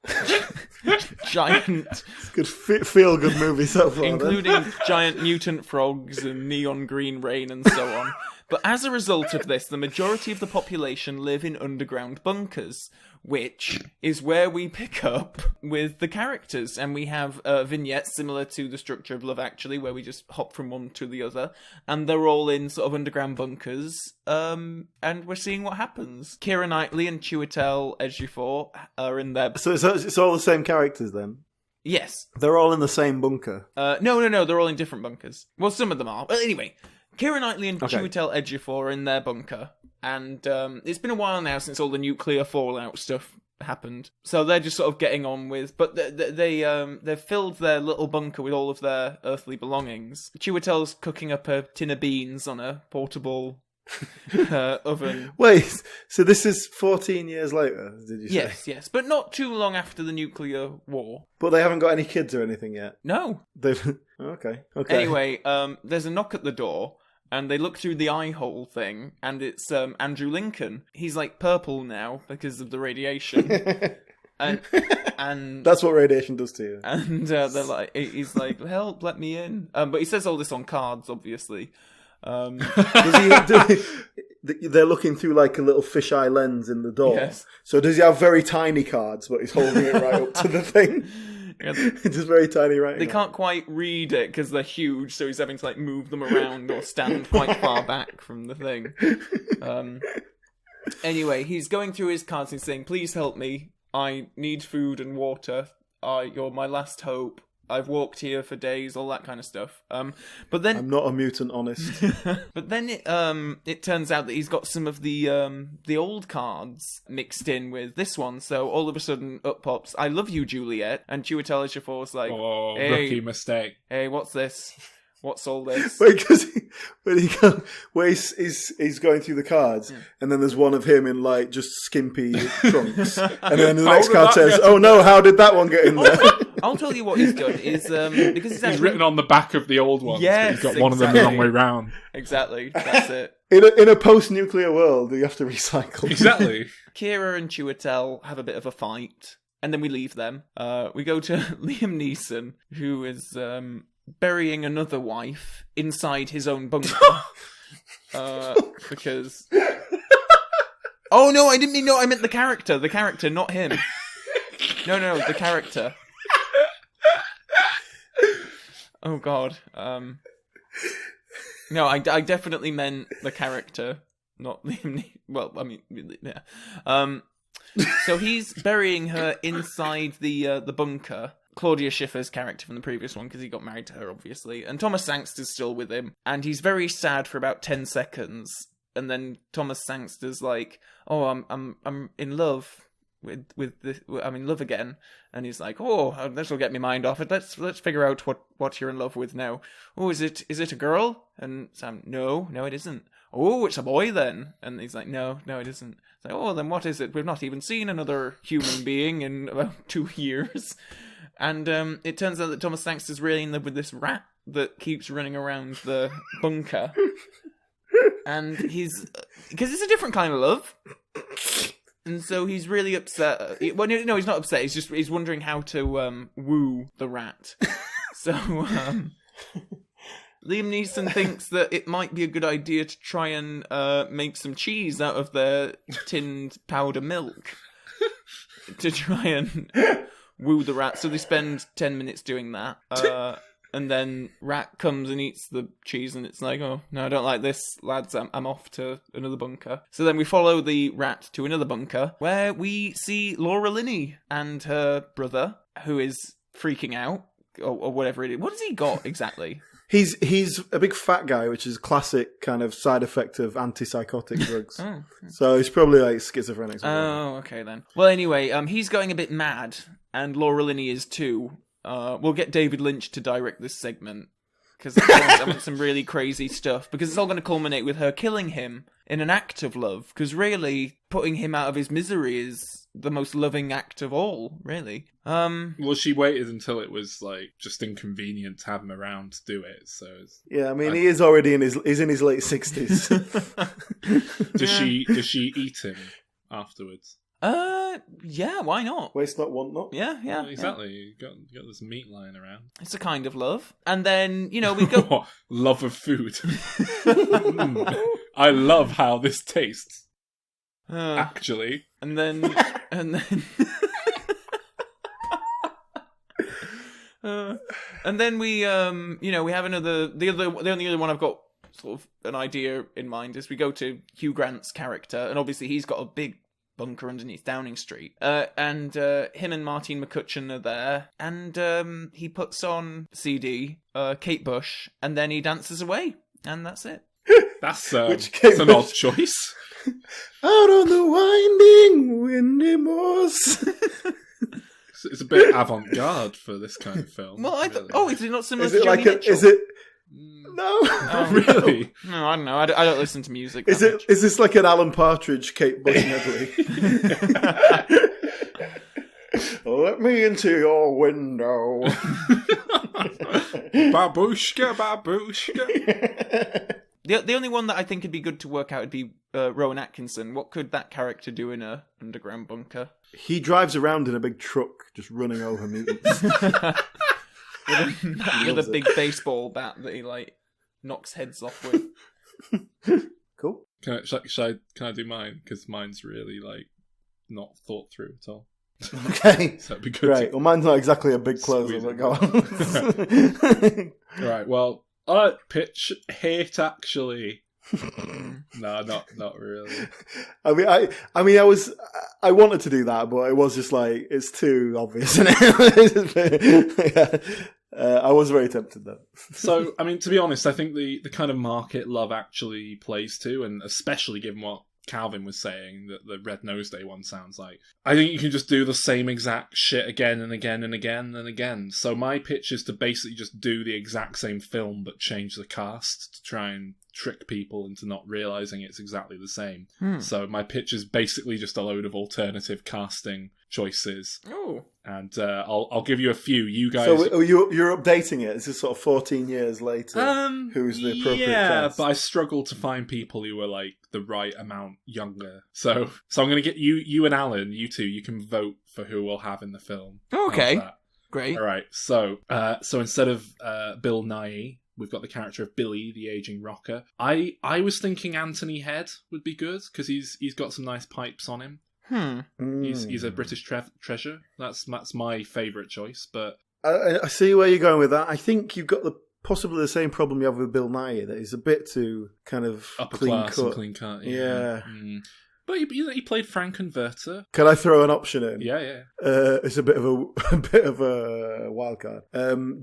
giant, Good feel good movie so far. including giant mutant frogs and neon green rain and so on. But as a result of this, the majority of the population live in underground bunkers, which is where we pick up with the characters. And we have vignettes similar to the structure of Love Actually, where we just hop from one to the other. And they're all in sort of underground bunkers. And we're seeing what happens. Keira Knightley and Chiwetel Ejiofor are in there. So it's all the same characters then? Yes. They're all in the same bunker? No, they're all in different bunkers. Well, some of them are. But anyway, Keira Knightley and Chiwetel Ejiofor are in their bunker. And it's been a while now since all the nuclear fallout stuff happened. So they're just sort of getting on with... But they've filled their little bunker with all of their earthly belongings. Chiwetel's cooking up a tin of beans on a portable oven. Wait, so this is 14 years later, did you say? Yes. But not too long after the nuclear war. But they haven't got any kids or anything yet? No. They've... Okay. Anyway, there's a knock at the door. And they look through the eye hole thing, and it's Andrew Lincoln. He's like purple now because of the radiation. and That's what radiation does to you. And they're like, he's like, help, let me in. But he says all this on cards, obviously. They're looking through like a little fisheye lens in the door. Yes. So does he have very tiny cards, but he's holding it right up to the thing? Just very tiny writing. They can't quite read it because they're huge, so he's having to like move them around or stand quite far back from the thing. Anyway, he's going through his cards and saying, please help me. I need food and water. You're my last hope. I've walked here for days, all that kind of stuff. But then I'm not a mutant, honest. But then it turns out that he's got some of the old cards mixed in with this one. So all of a sudden, up pops, "I love you, Juliet," and Chiwetel Ejiofor's like, "Oh, hey, rookie mistake. Hey, what's this? What's all this?" Because he's going through the cards, and then there's one of him in like just skimpy trunks, and then the next card says, "Oh no, how did that one get in there?" I'll tell you what he's done is because he's written on the back of the old ones. Yes, but he's got one of them the wrong way round. Exactly, that's it. In a post-nuclear world, you have to recycle. Exactly. Keira and Chiwetel have a bit of a fight, and then we leave them. We go to Liam Neeson, who is burying another wife inside his own bunker. Because... Oh no, I didn't mean I meant the character. The character, not him. No, the character. Oh god. No, I definitely meant the character, not Liam Neeson. Well, I mean, yeah. So he's burying her inside the bunker. Claudia Schiffer's character from the previous one, because he got married to her, obviously. And Thomas Sangster's still with him. And he's very sad for about 10 seconds. And then Thomas Sangster's like, "Oh, I'm in love with this. I'm in love again." And he's like, "Oh, this will get me mind off it. Let's figure out what you're in love with now. Oh, is it a girl?" And Sam, no, it isn't. "Oh, it's a boy then." And he's like, no, it isn't. It's like, "Oh, then what is it? We've not even seen another human being in about 2 years." And it turns out that Thomas Sangster's really in love with this rat that keeps running around the bunker. And because it's a different kind of love. And so he's really upset. Well, no, he's not upset. He's wondering how to woo the rat. So Liam Neeson thinks that it might be a good idea to try and make some cheese out of their tinned powder milk to try and woo the rat. So they spend 10 minutes doing that. And then rat comes and eats the cheese, and it's like, "Oh, no, I don't like this, lads. I'm off to another bunker." So then we follow the rat to another bunker, where we see Laura Linney and her brother, who is freaking out, or whatever it is. What has he got, exactly? He's a big fat guy, which is a classic kind of side effect of antipsychotic drugs. Oh. So he's probably like schizophrenic. Oh, okay then. Well, anyway, he's going a bit mad, and Laura Linney is too. We'll get David Lynch to direct this segment, because I want some really crazy stuff, because it's all going to culminate with her killing him in an act of love, because really, putting him out of his misery is the most loving act of all, really. Well, she waited until it was like just inconvenient to have him around to do it. So yeah, I mean, he is already he's in his late 60s. Does she eat him afterwards? Yeah, why not? Waste not, want not. Yeah. Exactly. You got this meat lying around. It's a kind of love. And then, we go... Love of food. I love how this tastes. Actually. And then... and then we, we have another... The only other one I've got sort of an idea in mind is we go to Hugh Grant's character, and obviously he's got a big bunker underneath Downing Street. And him and Martine McCutcheon are there, and he puts on CD, Kate Bush, and then he dances away, and that's it. That's an odd choice. Out on the winding, windy moors. It's a bit avant-garde for this kind of film. Well, really. Is it not similar Is to it Joni like Mitchell? is it? No. Really? No, I don't know. I don't listen to music. Is this like an Alan Partridge, Kate Bush medley? Let me into your window. Babushka, babushka. The only one that I think would be good to work out would be Rowan Atkinson. What could that character do in a underground bunker? He drives around in a big truck, just running over mutants. with a big baseball bat that he knocks heads off with. Cool. Can I do mine? Because mine's really not thought through at all. Okay. So it'd be good. Right. Well, mine's not exactly a big closer, but go on. Right. Well, pitch hate actually. No, not really. I wanted to do that, but it was just it's too obvious, isn't it? Yeah. I was very tempted though. So, to be honest, I think the kind of market Love Actually plays to, and especially given what Calvin was saying, that the Red Nose Day one sounds like, I think you can just do the same exact shit again and again and again and again. So my pitch is to basically just do the exact same film, but change the cast to try and trick people into not realizing it's exactly the same. So my pitch is basically just a load of alternative casting choices. Oh. And I'll give you a few. You guys. So you're updating it. This is sort of 14 years later. Who's the appropriate cast? But I struggle to find people who are the right amount younger. So I'm going to get you and Alan. You two, you can vote for who we'll have in the film. Okay. Great. All right. So instead of Bill Nighy, we've got the character of Billy, the aging rocker. I was thinking Anthony Head would be good because he's got some nice pipes on him. He's a British treasure. That's my favourite choice. But I see where you're going with that. I think you've got possibly the same problem you have with Bill Nighy, that he's a bit too kind of upper clean class cut. and clean cut. Yeah. But he played Frankenwerter. Can I throw an option in? Yeah. It's a bit of a wild card.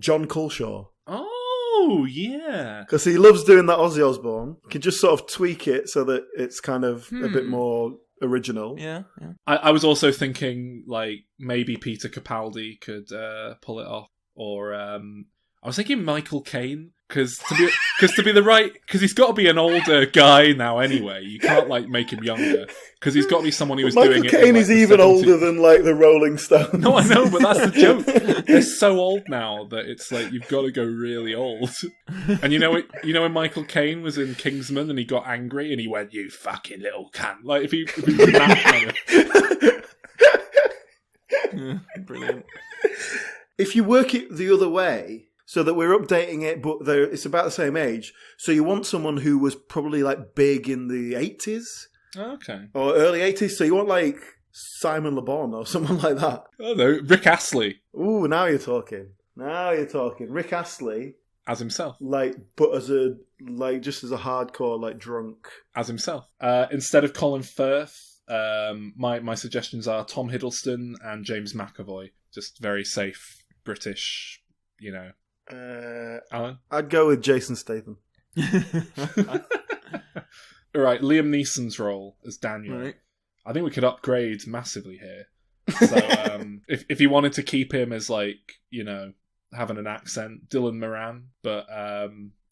John Culshaw. Oh, yeah. Because he loves doing that Ozzy Osbourne. You can just sort of tweak it so that it's kind of a bit more original. Yeah. I was also thinking maybe Peter Capaldi could pull it off, or I was thinking Michael Caine because he's got to be an older guy now anyway. You can't make him younger because he's got to be someone who was doing it. Michael Caine is even older than the Rolling Stones. No, I know, but that's the joke. They're so old now that it's you've got to go really old. And you know when Michael Caine was in Kingsman and he got angry and he went, "You fucking little cunt!" If he did that kind of... Brilliant. If you work it the other way, so that we're updating it, but it's about the same age. So you want someone who was probably big in the 80s. Okay. Or early 80s. So you want Simon Le Bon or someone like that. Oh no, Rick Astley. Ooh, now you're talking. Rick Astley. As himself. But as a, just as a hardcore, drunk. As himself. Instead of Colin Firth, my suggestions are Tom Hiddleston and James McAvoy. Just very safe British, Alan? I'd go with Jason Statham. All right, Liam Neeson's role as Daniel. Right. I think we could upgrade massively here. So if you wanted to keep him as having an accent, Dylan Moran, but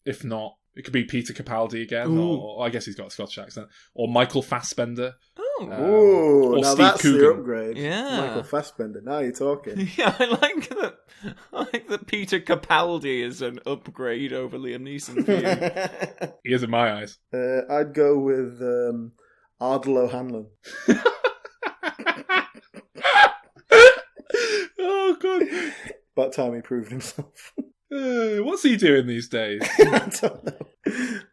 if not, it could be Peter Capaldi again, or I guess he's got a Scottish accent, or Michael Fassbender. Or now Steve that's Coogan. the upgrade. Yeah. Michael Fassbender. Now you're talking. Yeah, I like that Peter Capaldi is an upgrade over Liam Neeson for you. He is in my eyes. I'd go with Ardal O'Hanlon. Oh, God. About time he proved himself. What's he doing these days? I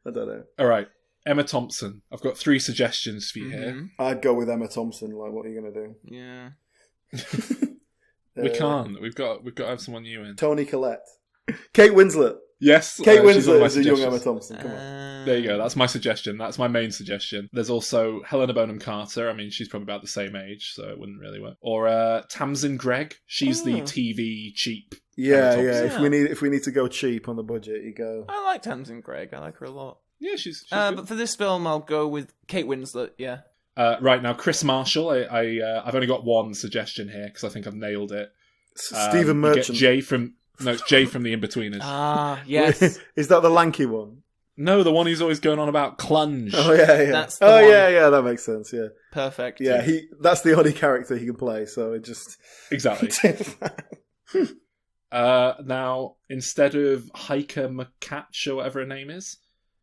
don't know. All right. Emma Thompson. I've got 3 suggestions for you here. I'd go with Emma Thompson. Like, what are you going to do? Yeah. We can't. We've got to have someone new in. Toni Collette. Kate Winslet. Yes. Kate she's one of Winslet my is a young suggestions. Emma Thompson. Come on. There you go. That's my suggestion. That's my main suggestion. There's also Helena Bonham Carter. I mean, she's probably about the same age, so it wouldn't really work. Or Tamsin Gregg. She's the TV cheap. Yeah, Emma yeah. Thompson. If we need to go cheap on the budget, you go. I like Tamsin Gregg. I like her a lot. Yeah, she's but for this film, I'll go with Kate Winslet. Yeah. right now, Chris Marshall. I've only got one suggestion here because I think I've nailed it. Stephen You Merchant. get Jay from it's Jay from The Inbetweeners. Ah, yes. Is that the lanky one? No, the one who's always going on about clunge. Oh yeah. That's the Oh one. yeah. That makes sense. Yeah. Perfect. Yeah. That's the only character he can play. So it just Exactly. Now, instead of Hiker McCatch or whatever her name is,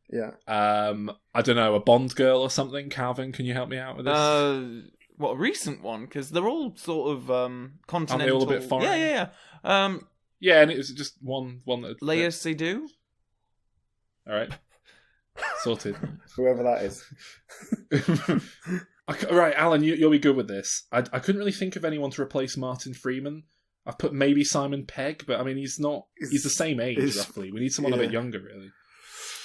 yeah. I don't know, a Bond girl or something. Calvin, can you help me out with this? What, a recent one? Because they're all sort of continental. Aren't they all a bit foreign? Yeah. Yeah, and it was just one that. Leia Seydoux? All right, sorted. Whoever that is. Right, Alan, you'll be good with this. I couldn't really think of anyone to replace Martin Freeman. I've put maybe Simon Pegg, but I mean he's not. He's the same age roughly. We need someone a bit younger, really.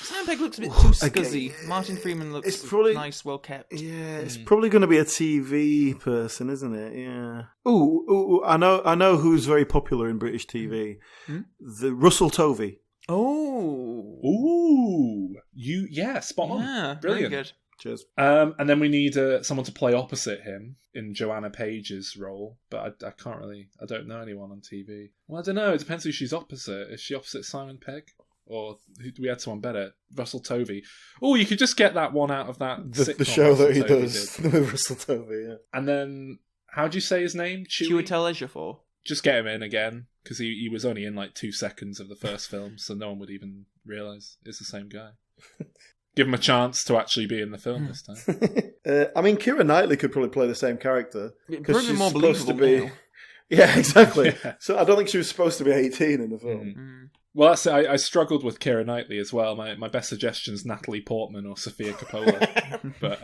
Simon Pegg looks a bit too scuzzy. Martin Freeman looks nice, well kept. Yeah, it's probably going to be a TV person, isn't it? Yeah. Ooh, I know who's very popular in British TV. The Russell Tovey. Oh. Spot on. Yeah, Brilliant. very good. Cheers. And then we need someone to play opposite him in Joanna Page's role, but I can't really. I don't know anyone on TV. Well, I don't know. It depends who she's opposite. Is she opposite Simon Pegg? Or do we had someone better? Russell Tovey. Oh, you could just get that one out of that The sitcom show Russell that he Tovey does did. with Russell Tovey, yeah. And then, how'd you say his name? Chiwetel Ejiofor. Just get him in again, because he was only in like 2 seconds of the first film, so no one would even realise it's the same guy. Give him a chance to actually be in the film this time. I mean, Keira Knightley could probably play the same character. Probably she's more supposed to believable be. now. Yeah, exactly. Yeah. So I don't think she was supposed to be 18 in the film. Well, that's it. I struggled with Keira Knightley as well. My best suggestion's Natalie Portman or Sophia Coppola. But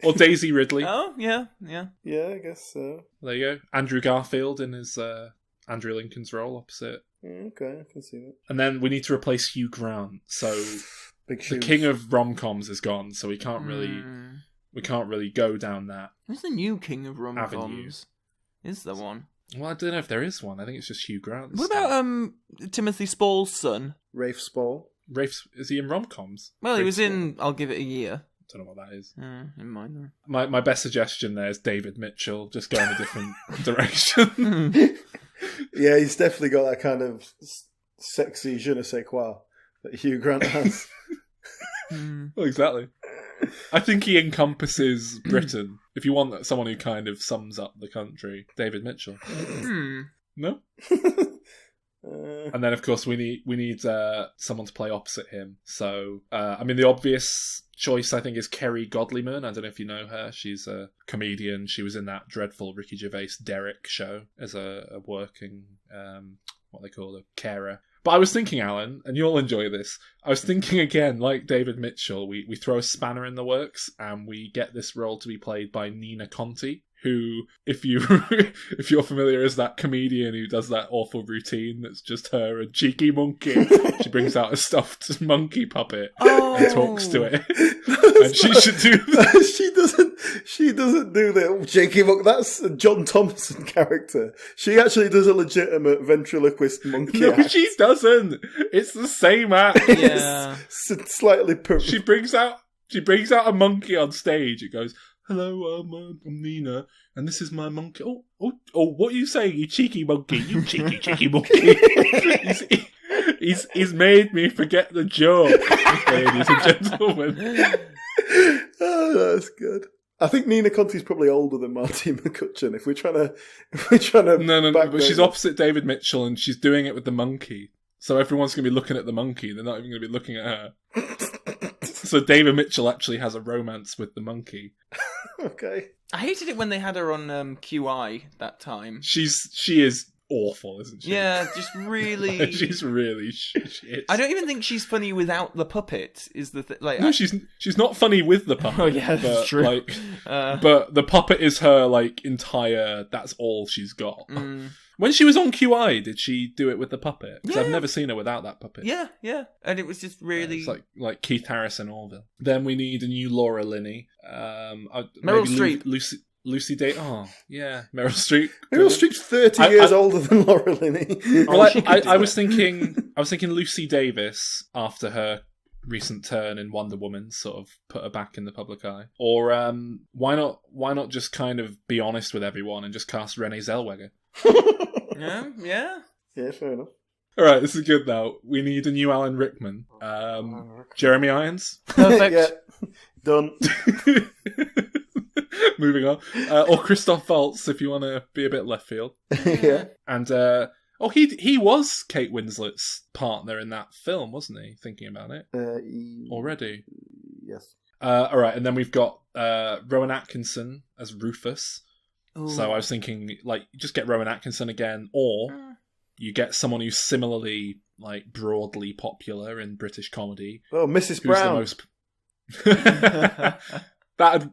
or Daisy Ridley. Oh, yeah. Yeah, I guess so. There you go. Andrew Garfield in his Andrew Lincoln's role opposite. Okay, I can see that. And then we need to replace Hugh Grant. So Big the shoes. king of rom-coms is gone, so we can't really go down that. Who's the new king of Avenue. rom-coms? Is there one? Well, I don't know if there is one. I think it's just Hugh Grant. What about Timothy Spall's son? Rafe Spall. Rafe? Is he in rom-coms? Well, he Rafe was Spall? in I'll Give It a Year. Don't know what that is. In mind though. My best suggestion there is David Mitchell. Just go in a different direction. Yeah, he's definitely got that kind of sexy je ne sais quoi that Hugh Grant has. Well, exactly. I think he encompasses Britain. If you want someone who kind of sums up the country, David Mitchell. No? And then, of course, we need someone to play opposite him. So, I mean, the obvious choice, I think, is Kerry Godliman. I don't know if you know her. She's a comedian. She was in that dreadful Ricky Gervais Derek show as a working, what they call a carer. But I was thinking, Alan, and you'll enjoy this, I was thinking again, like David Mitchell, we throw a spanner in the works and we get this role to be played by Nina Conti, who, if you're familiar as that comedian who does that awful routine that's just her and Cheeky Monkey. She brings out a stuffed monkey puppet and talks to it. And she should do that. She doesn't do the Cheeky Monkey. That's a John Thompson character. She actually does a legitimate ventriloquist monkey No, act. she doesn't. It's the same act. Yeah. It's slightly She brings out a monkey on stage. It goes, "Hello, I'm Nina, and this is my monkey." Oh, what are you saying, you cheeky monkey? You cheeky monkey. He's made me forget the joke, ladies and gentlemen. Oh, that's good. I think Nina Conti's probably older than Martine McCutcheon. If we're trying to No, but she's opposite David Mitchell, and she's doing it with the monkey. So everyone's going to be looking at the monkey. They're not even going to be looking at her. So David Mitchell actually has a romance with the monkey. Okay. I hated it when they had her on QI that time. She is awful, isn't she? Yeah, just really. She's really shit. I don't even think she's funny without the puppet. Is the like? No, she's not funny with the puppet. Oh yeah, that's true. Like, but the puppet is her like entire. That's all she's got. When she was on QI, did she do it with the puppet? Because I've never seen her without that puppet. Yeah, and it was just really. It's like Keith Harrison Orville. Then we need a new Laura Linney. Meryl Streep. Lucy Day. Oh, yeah, Meryl Streep. Meryl Streep's 30 years older than Laura Linney. Well, I was thinking Lucy Davis after her recent turn in Wonder Woman, sort of put her back in the public eye. Or why not just kind of be honest with everyone and just cast Renee Zellweger? Yeah, fair enough. All right, this is good now. We need a new Alan Rickman. Jeremy Irons. Perfect. Yeah, done. Moving on. Or Christoph Waltz, if you want to be a bit left field. Yeah. And he was Kate Winslet's partner in that film, wasn't he? Thinking about it already. Yes. All right, and then we've got Rowan Atkinson as Rufus. Ooh. So I was thinking, like, just get Rowan Atkinson again, or you get someone who's similarly, like, broadly popular in British comedy. Oh, Mrs. Brown.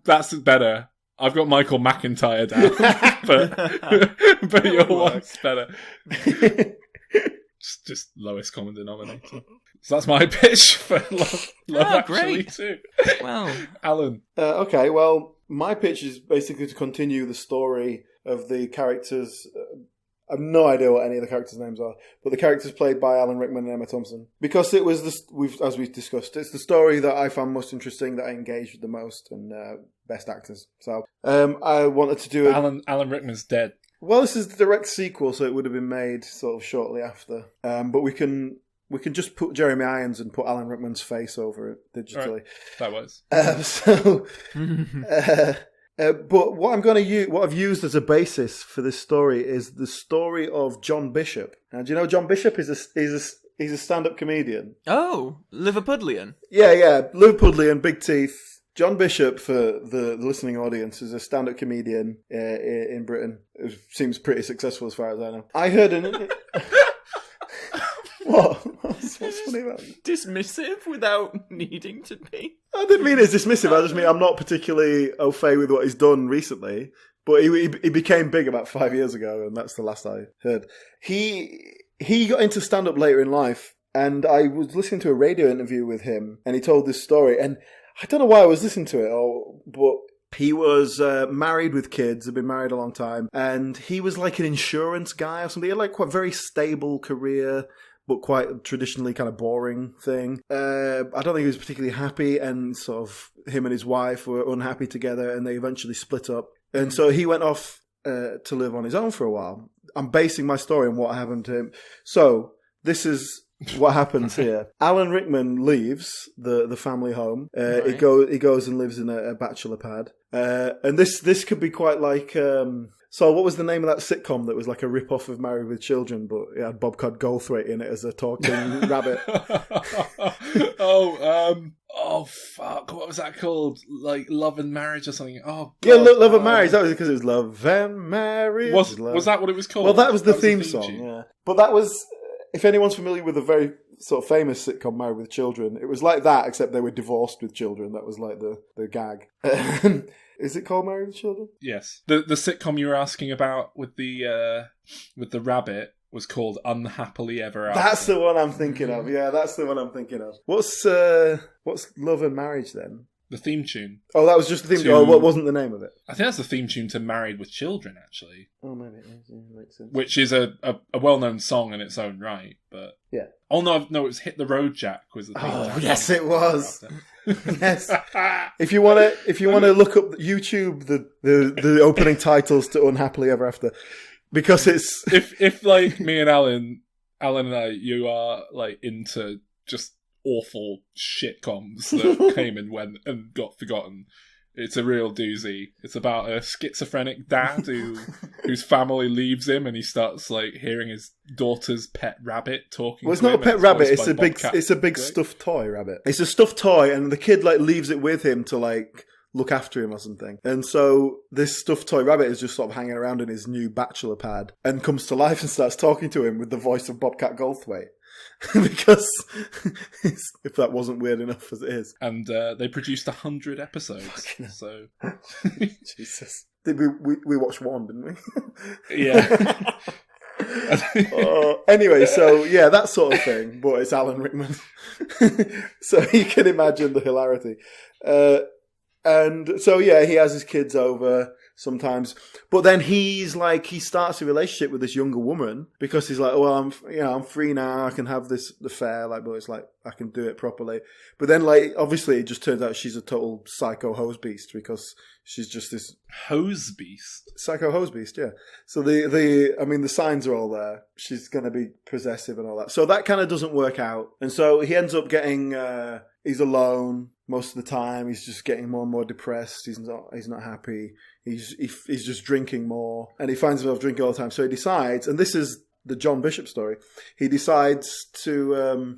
That's better. I've got Michael McIntyre down, but your one's better. Just lowest common denominator. So that's my pitch for Love Actually great. too. Wow, Alan. Okay, well, my pitch is basically to continue the story of the characters. I have no idea what any of the characters' names are, but the characters played by Alan Rickman and Emma Thompson. Because it was, as we've discussed, it's the story that I found most interesting, that I engaged with the most, and best actors. So I wanted to do it. Alan Rickman's dead. Well, this is the direct sequel, so it would have been made sort of shortly after. But we can just put Jeremy Irons and put Alan Rickman's face over it digitally. Right. That was. But what I'm going to use, what I've used as a basis for this story, is the story of John Bishop. Now, do you know John Bishop is he's a stand-up comedian? Oh, Liverpudlian. Yeah, Liverpudlian, big teeth. John Bishop, for the listening audience, is a stand-up comedian in Britain. It seems pretty successful as far as I know. I heard an... What? What's funny about it? Dismissive without needing to be. I didn't mean it's dismissive. I just mean I'm not particularly au fait with what he's done recently. But he became big about 5 years ago, and that's the last I heard. He got into stand-up later in life, and I was listening to a radio interview with him, and he told this story, and I don't know why I was listening to it, but he was married with kids, had been married a long time, and he was like an insurance guy or something. He had like quite a very stable career, but quite traditionally kind of boring thing. I don't think he was particularly happy, and sort of him and his wife were unhappy together, and they eventually split up. And so he went off to live on his own for a while. I'm basing my story on what happened to him. So this is what happens here. Alan Rickman leaves the family home. Right. He goes and lives in a bachelor pad. And this could be quite like... So what was the name of that sitcom that was like a rip-off of Married with Children, but it had Bobcat Goldthwait in it as a talking rabbit? Oh, fuck. What was that called? Like Love and Marriage or something? Oh, God. Yeah, Love and Marriage. That was because it was Love and Marriage. Was that what it was called? Well, that was the theme song, yeah. But that was, if anyone's familiar with the very sort of famous sitcom Married with Children, it was like that, except they were divorced with children. That was like the gag. Is it called Married with Children? Yes. The sitcom you were asking about with the rabbit was called Unhappily Ever After. That's the one I'm thinking of. Yeah, that's the one I'm thinking of. What's Love and Marriage then? The theme tune. Oh, that was just the theme tune. Oh, what wasn't the name of it? I think that's the theme tune to Married with Children, actually. Oh, maybe it is. Yeah, makes sense. Which is a well-known song in its own right, but... Yeah. Oh, no, it was Hit the Road Jack was the theme Oh, tune. yes, it was. Yes. If you wanna look up YouTube the opening titles to Unhappily Ever After, because it's if like me and Alan and I, you are like into just awful shitcoms that came and went and got forgotten, It's a real doozy. It's about a schizophrenic dad whose family leaves him, and he starts like hearing his daughter's pet rabbit talking. Well, it's to not a him, pet and rabbit. voiced by It's a big stuffed toy rabbit. It's a stuffed toy, and the kid like leaves it with him to like look after him or something. And so this stuffed toy rabbit is just sort of hanging around in his new bachelor pad and comes to life and starts talking to him with the voice of Bobcat Goldthwait. Because if that wasn't weird enough as it is. And they produced 100 episodes. So Jesus. We watched one, didn't we? Yeah. Anyway, so yeah, that sort of thing. But it's Alan Rickman. So you can imagine the hilarity. And so, yeah, he has his kids over sometimes. But then he starts a relationship with this younger woman because he's like, well, I'm free now. I can have this affair. Like, but it's like, I can do it properly. But then, like, obviously it just turns out she's a total psycho hose beast because she's just this hose beast. Psycho hose beast, yeah. So the signs are all there. She's going to be possessive and all that. So that kind of doesn't work out. And so he ends up getting, he's alone most of the time. He's just getting more and more depressed. He's not happy. He's just drinking more, and he finds himself drinking all the time. So he decides, and this is the John Bishop story. He decides to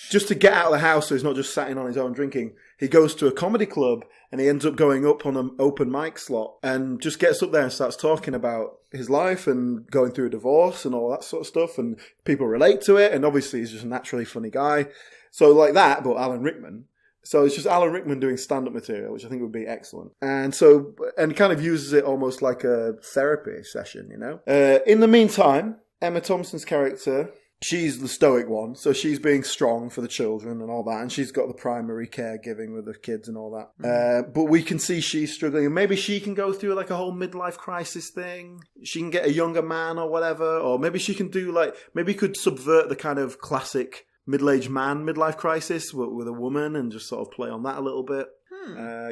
just to get out of the house, so he's not just sat in on his own drinking. He goes to a comedy club, and he ends up going up on an open mic slot, and just gets up there and starts talking about his life and going through a divorce and all that sort of stuff. And people relate to it, and obviously he's just a naturally funny guy. So like that, but Alan Rickman. So it's just Alan Rickman doing stand-up material, which I think would be excellent. And kind of uses it almost like a therapy session, you know? In the meantime, Emma Thompson's character, she's the stoic one. So she's being strong for the children and all that. And she's got the primary caregiving with the kids and all that. But we can see she's struggling. And maybe she can go through like a whole midlife crisis thing. She can get a younger man or whatever. Or maybe she can maybe could subvert the kind of classic middle-aged man midlife crisis with a woman and just sort of play on that a little bit.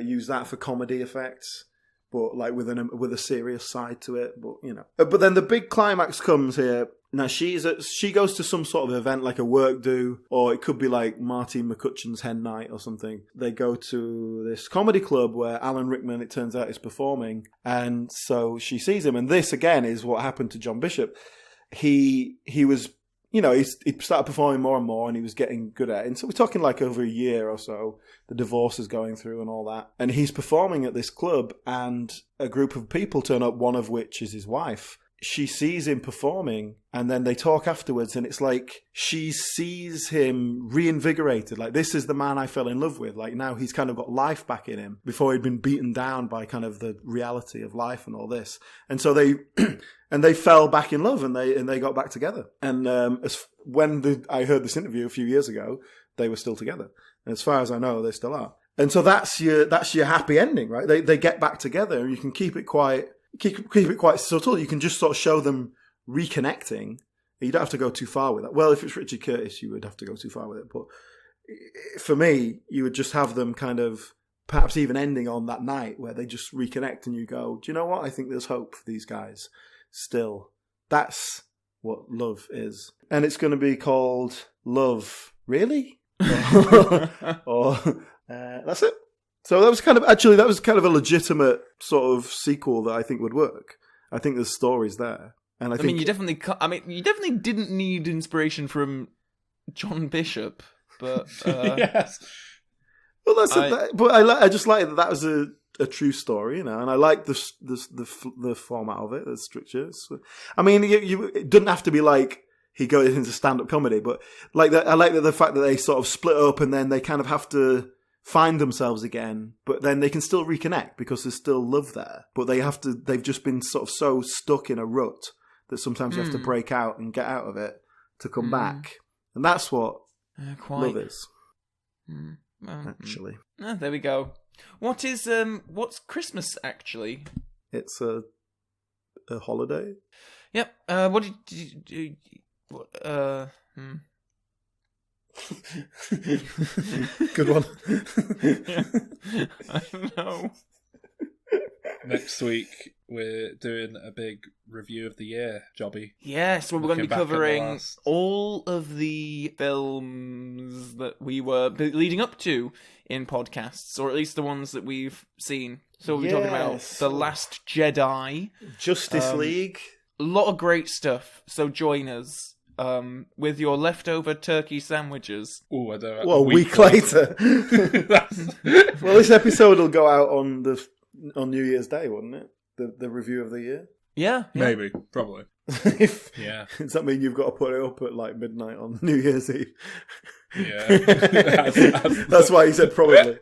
Use that for comedy effects, but like with a serious side to it. But you know, but then the big climax comes here. Now she goes to some sort of event like a work do, or it could be like Marty McCutcheon's hen night or something. They go to this comedy club where Alan Rickman, it turns out, is performing, and so she sees him. And this again is what happened to John Bishop. He was. You know, he started performing more and more, and he was getting good at it. And so we're talking like over a year or so. The divorce is going through and all that. And he's performing at this club, and a group of people turn up, one of which is his wife. She sees him performing, and then they talk afterwards, and it's like she sees him reinvigorated. Like, this is the man I fell in love with. Like, now he's kind of got life back in him before he'd been beaten down by kind of the reality of life and all this. And so they fell back in love, and they got back together. And I heard this interview a few years ago, they were still together. And as far as I know, they still are. And so that's your happy ending, right? They get back together, and you can keep it quite subtle. You can just sort of show them reconnecting. You don't have to go too far with that. Well, if it's Richard Curtis, you would have to go too far with it. But for me, you would just have them kind of perhaps even ending on that night where they just reconnect, and you go, do you know what? I think there's hope for these guys still. That's what love is. And it's going to be called Love, Really? or that's it. So that was kind of a legitimate sort of sequel that I think would work. I think there's stories there, and I think you definitely didn't need inspiration from John Bishop, but yes. Well, I just like that was a true story, you know, and I like the format of it, the structures. I mean, it doesn't have to be like he goes into stand-up comedy, but like that, I like the fact that they sort of split up and then they kind of have to find themselves again, but then they can still reconnect because there's still love there. But they've just been sort of so stuck in a rut that sometimes you have to break out and get out of it to come back. And that's what love is. Actually. There we go. What's Christmas actually? It's a holiday. Yep. What did you Good one. I don't know. Next week we're doing a big review of the year, Jobby. Yes, we're going to be covering all of the films that we were leading up to in podcasts, or at least the ones that we've seen. So we're talking about Yes. The Last Jedi. Justice League. A lot of great stuff. So join us with your leftover turkey sandwiches. Oh, I don't know. Well, a week later. Well, this episode will go out on New Year's Day, wouldn't it? The review of the year. Yeah. Maybe, probably. If, Yeah. Does that mean you've got to put it up at like midnight on New Year's Eve? Yeah. That's why he said probably.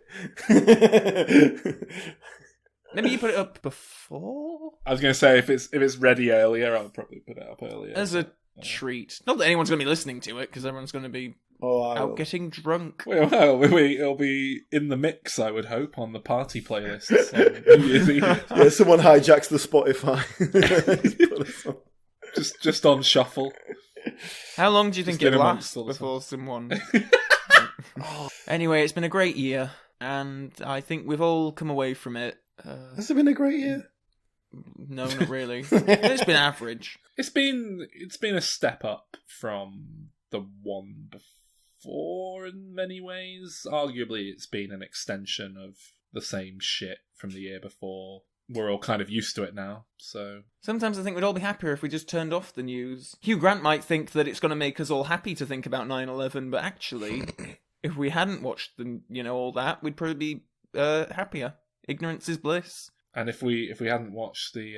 Maybe you put it up before? I was going to say, if it's ready earlier, I'll probably put it up earlier. As a treat. Not that anyone's going to be listening to it, because everyone's going to be out getting drunk. Well, it'll be in the mix, I would hope, on the party playlists on New Year's Eve. Yeah, someone hijacks the Spotify. just on shuffle. How long do you think Just it in amongst lasts all the before someone... Anyway, it's been a great year, and I think we've all come away from it. Has it been a great year? No, not really. It's been average. It's been a step up from the one before in many ways. Arguably, it's been an extension of the same shit from the year before. We're all kind of used to it now, so... Sometimes I think we'd all be happier if we just turned off the news. Hugh Grant might think that it's going to make us all happy to think about 9/11, but actually, if we hadn't watched all that, we'd probably be happier. Ignorance is bliss. And if we hadn't watched the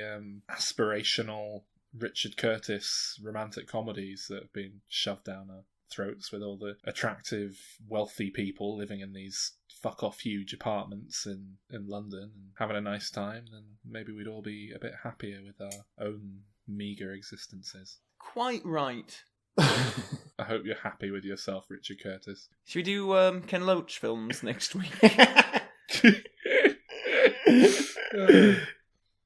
aspirational Richard Curtis romantic comedies that have been shoved down our throats with all the attractive, wealthy people living in these fuck-off huge apartments in London and having a nice time, then maybe we'd all be a bit happier with our own meagre existences. Quite right. I hope you're happy with yourself, Richard Curtis. Should we do Ken Loach films next week?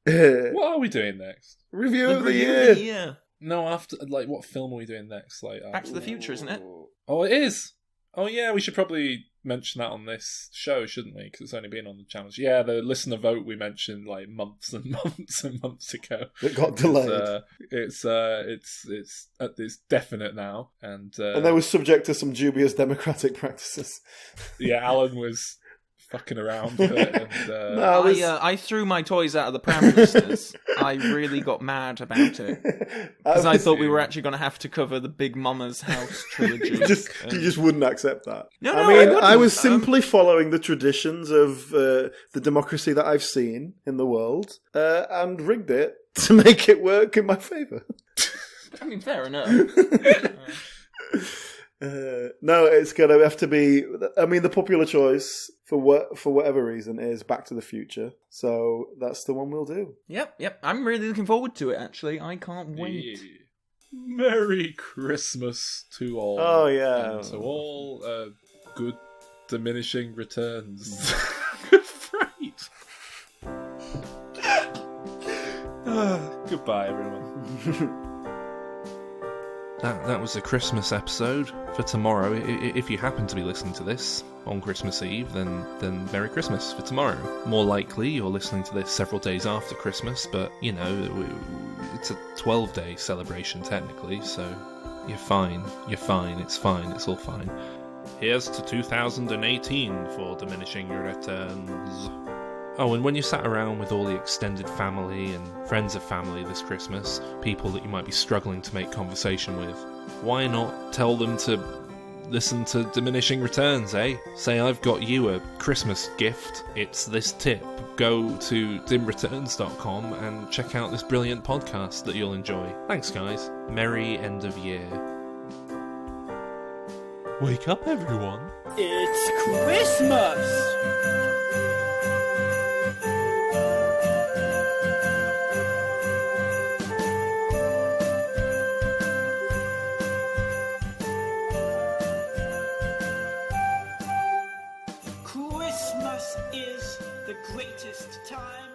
What are we doing next? Review of the year. Yeah. No, after what film are we doing next? Back to the Future, isn't it? Oh, it is. Oh, yeah. We should probably mention that on this show, shouldn't we? Because it's only been on the challenge. Yeah, the listener vote we mentioned months and months and months ago. It got delayed. It's definite now, and they were subject to some dubious democratic practices. Yeah, Alan was fucking around with it. And, I threw my toys out of the pram, listeners. I really got mad about it. Because I thought we were actually going to have to cover the Big Mama's House trilogy. You just wouldn't accept that. No, I was simply following the traditions of the democracy that I've seen in the world and rigged it to make it work in my favour. I mean, fair enough. No, it's going to have to be... I mean, the popular choice, for whatever reason, is Back to the Future. So that's the one we'll do. Yep. I'm really looking forward to it, actually. I can't wait. Yeah. Merry Christmas to all. Oh, yeah. And to all, good Diminishing Returns. Good fright. Goodbye, everyone. That was a Christmas episode for tomorrow. If you happen to be listening to this on Christmas Eve, then Merry Christmas for tomorrow. More likely, you're listening to this several days after Christmas, but, it's a 12-day celebration technically, so you're fine. It's fine. It's all fine. Here's to 2018 for Diminishing Returns. Oh, and when you sat around with all the extended family and friends of family this Christmas, people that you might be struggling to make conversation with, why not tell them to listen to Diminishing Returns, eh? Say I've got you a Christmas gift. It's this tip. Go to dimreturns.com and check out this brilliant podcast that you'll enjoy. Thanks, guys. Merry end of year. Wake up, everyone. It's Christmas! Christmas is the greatest time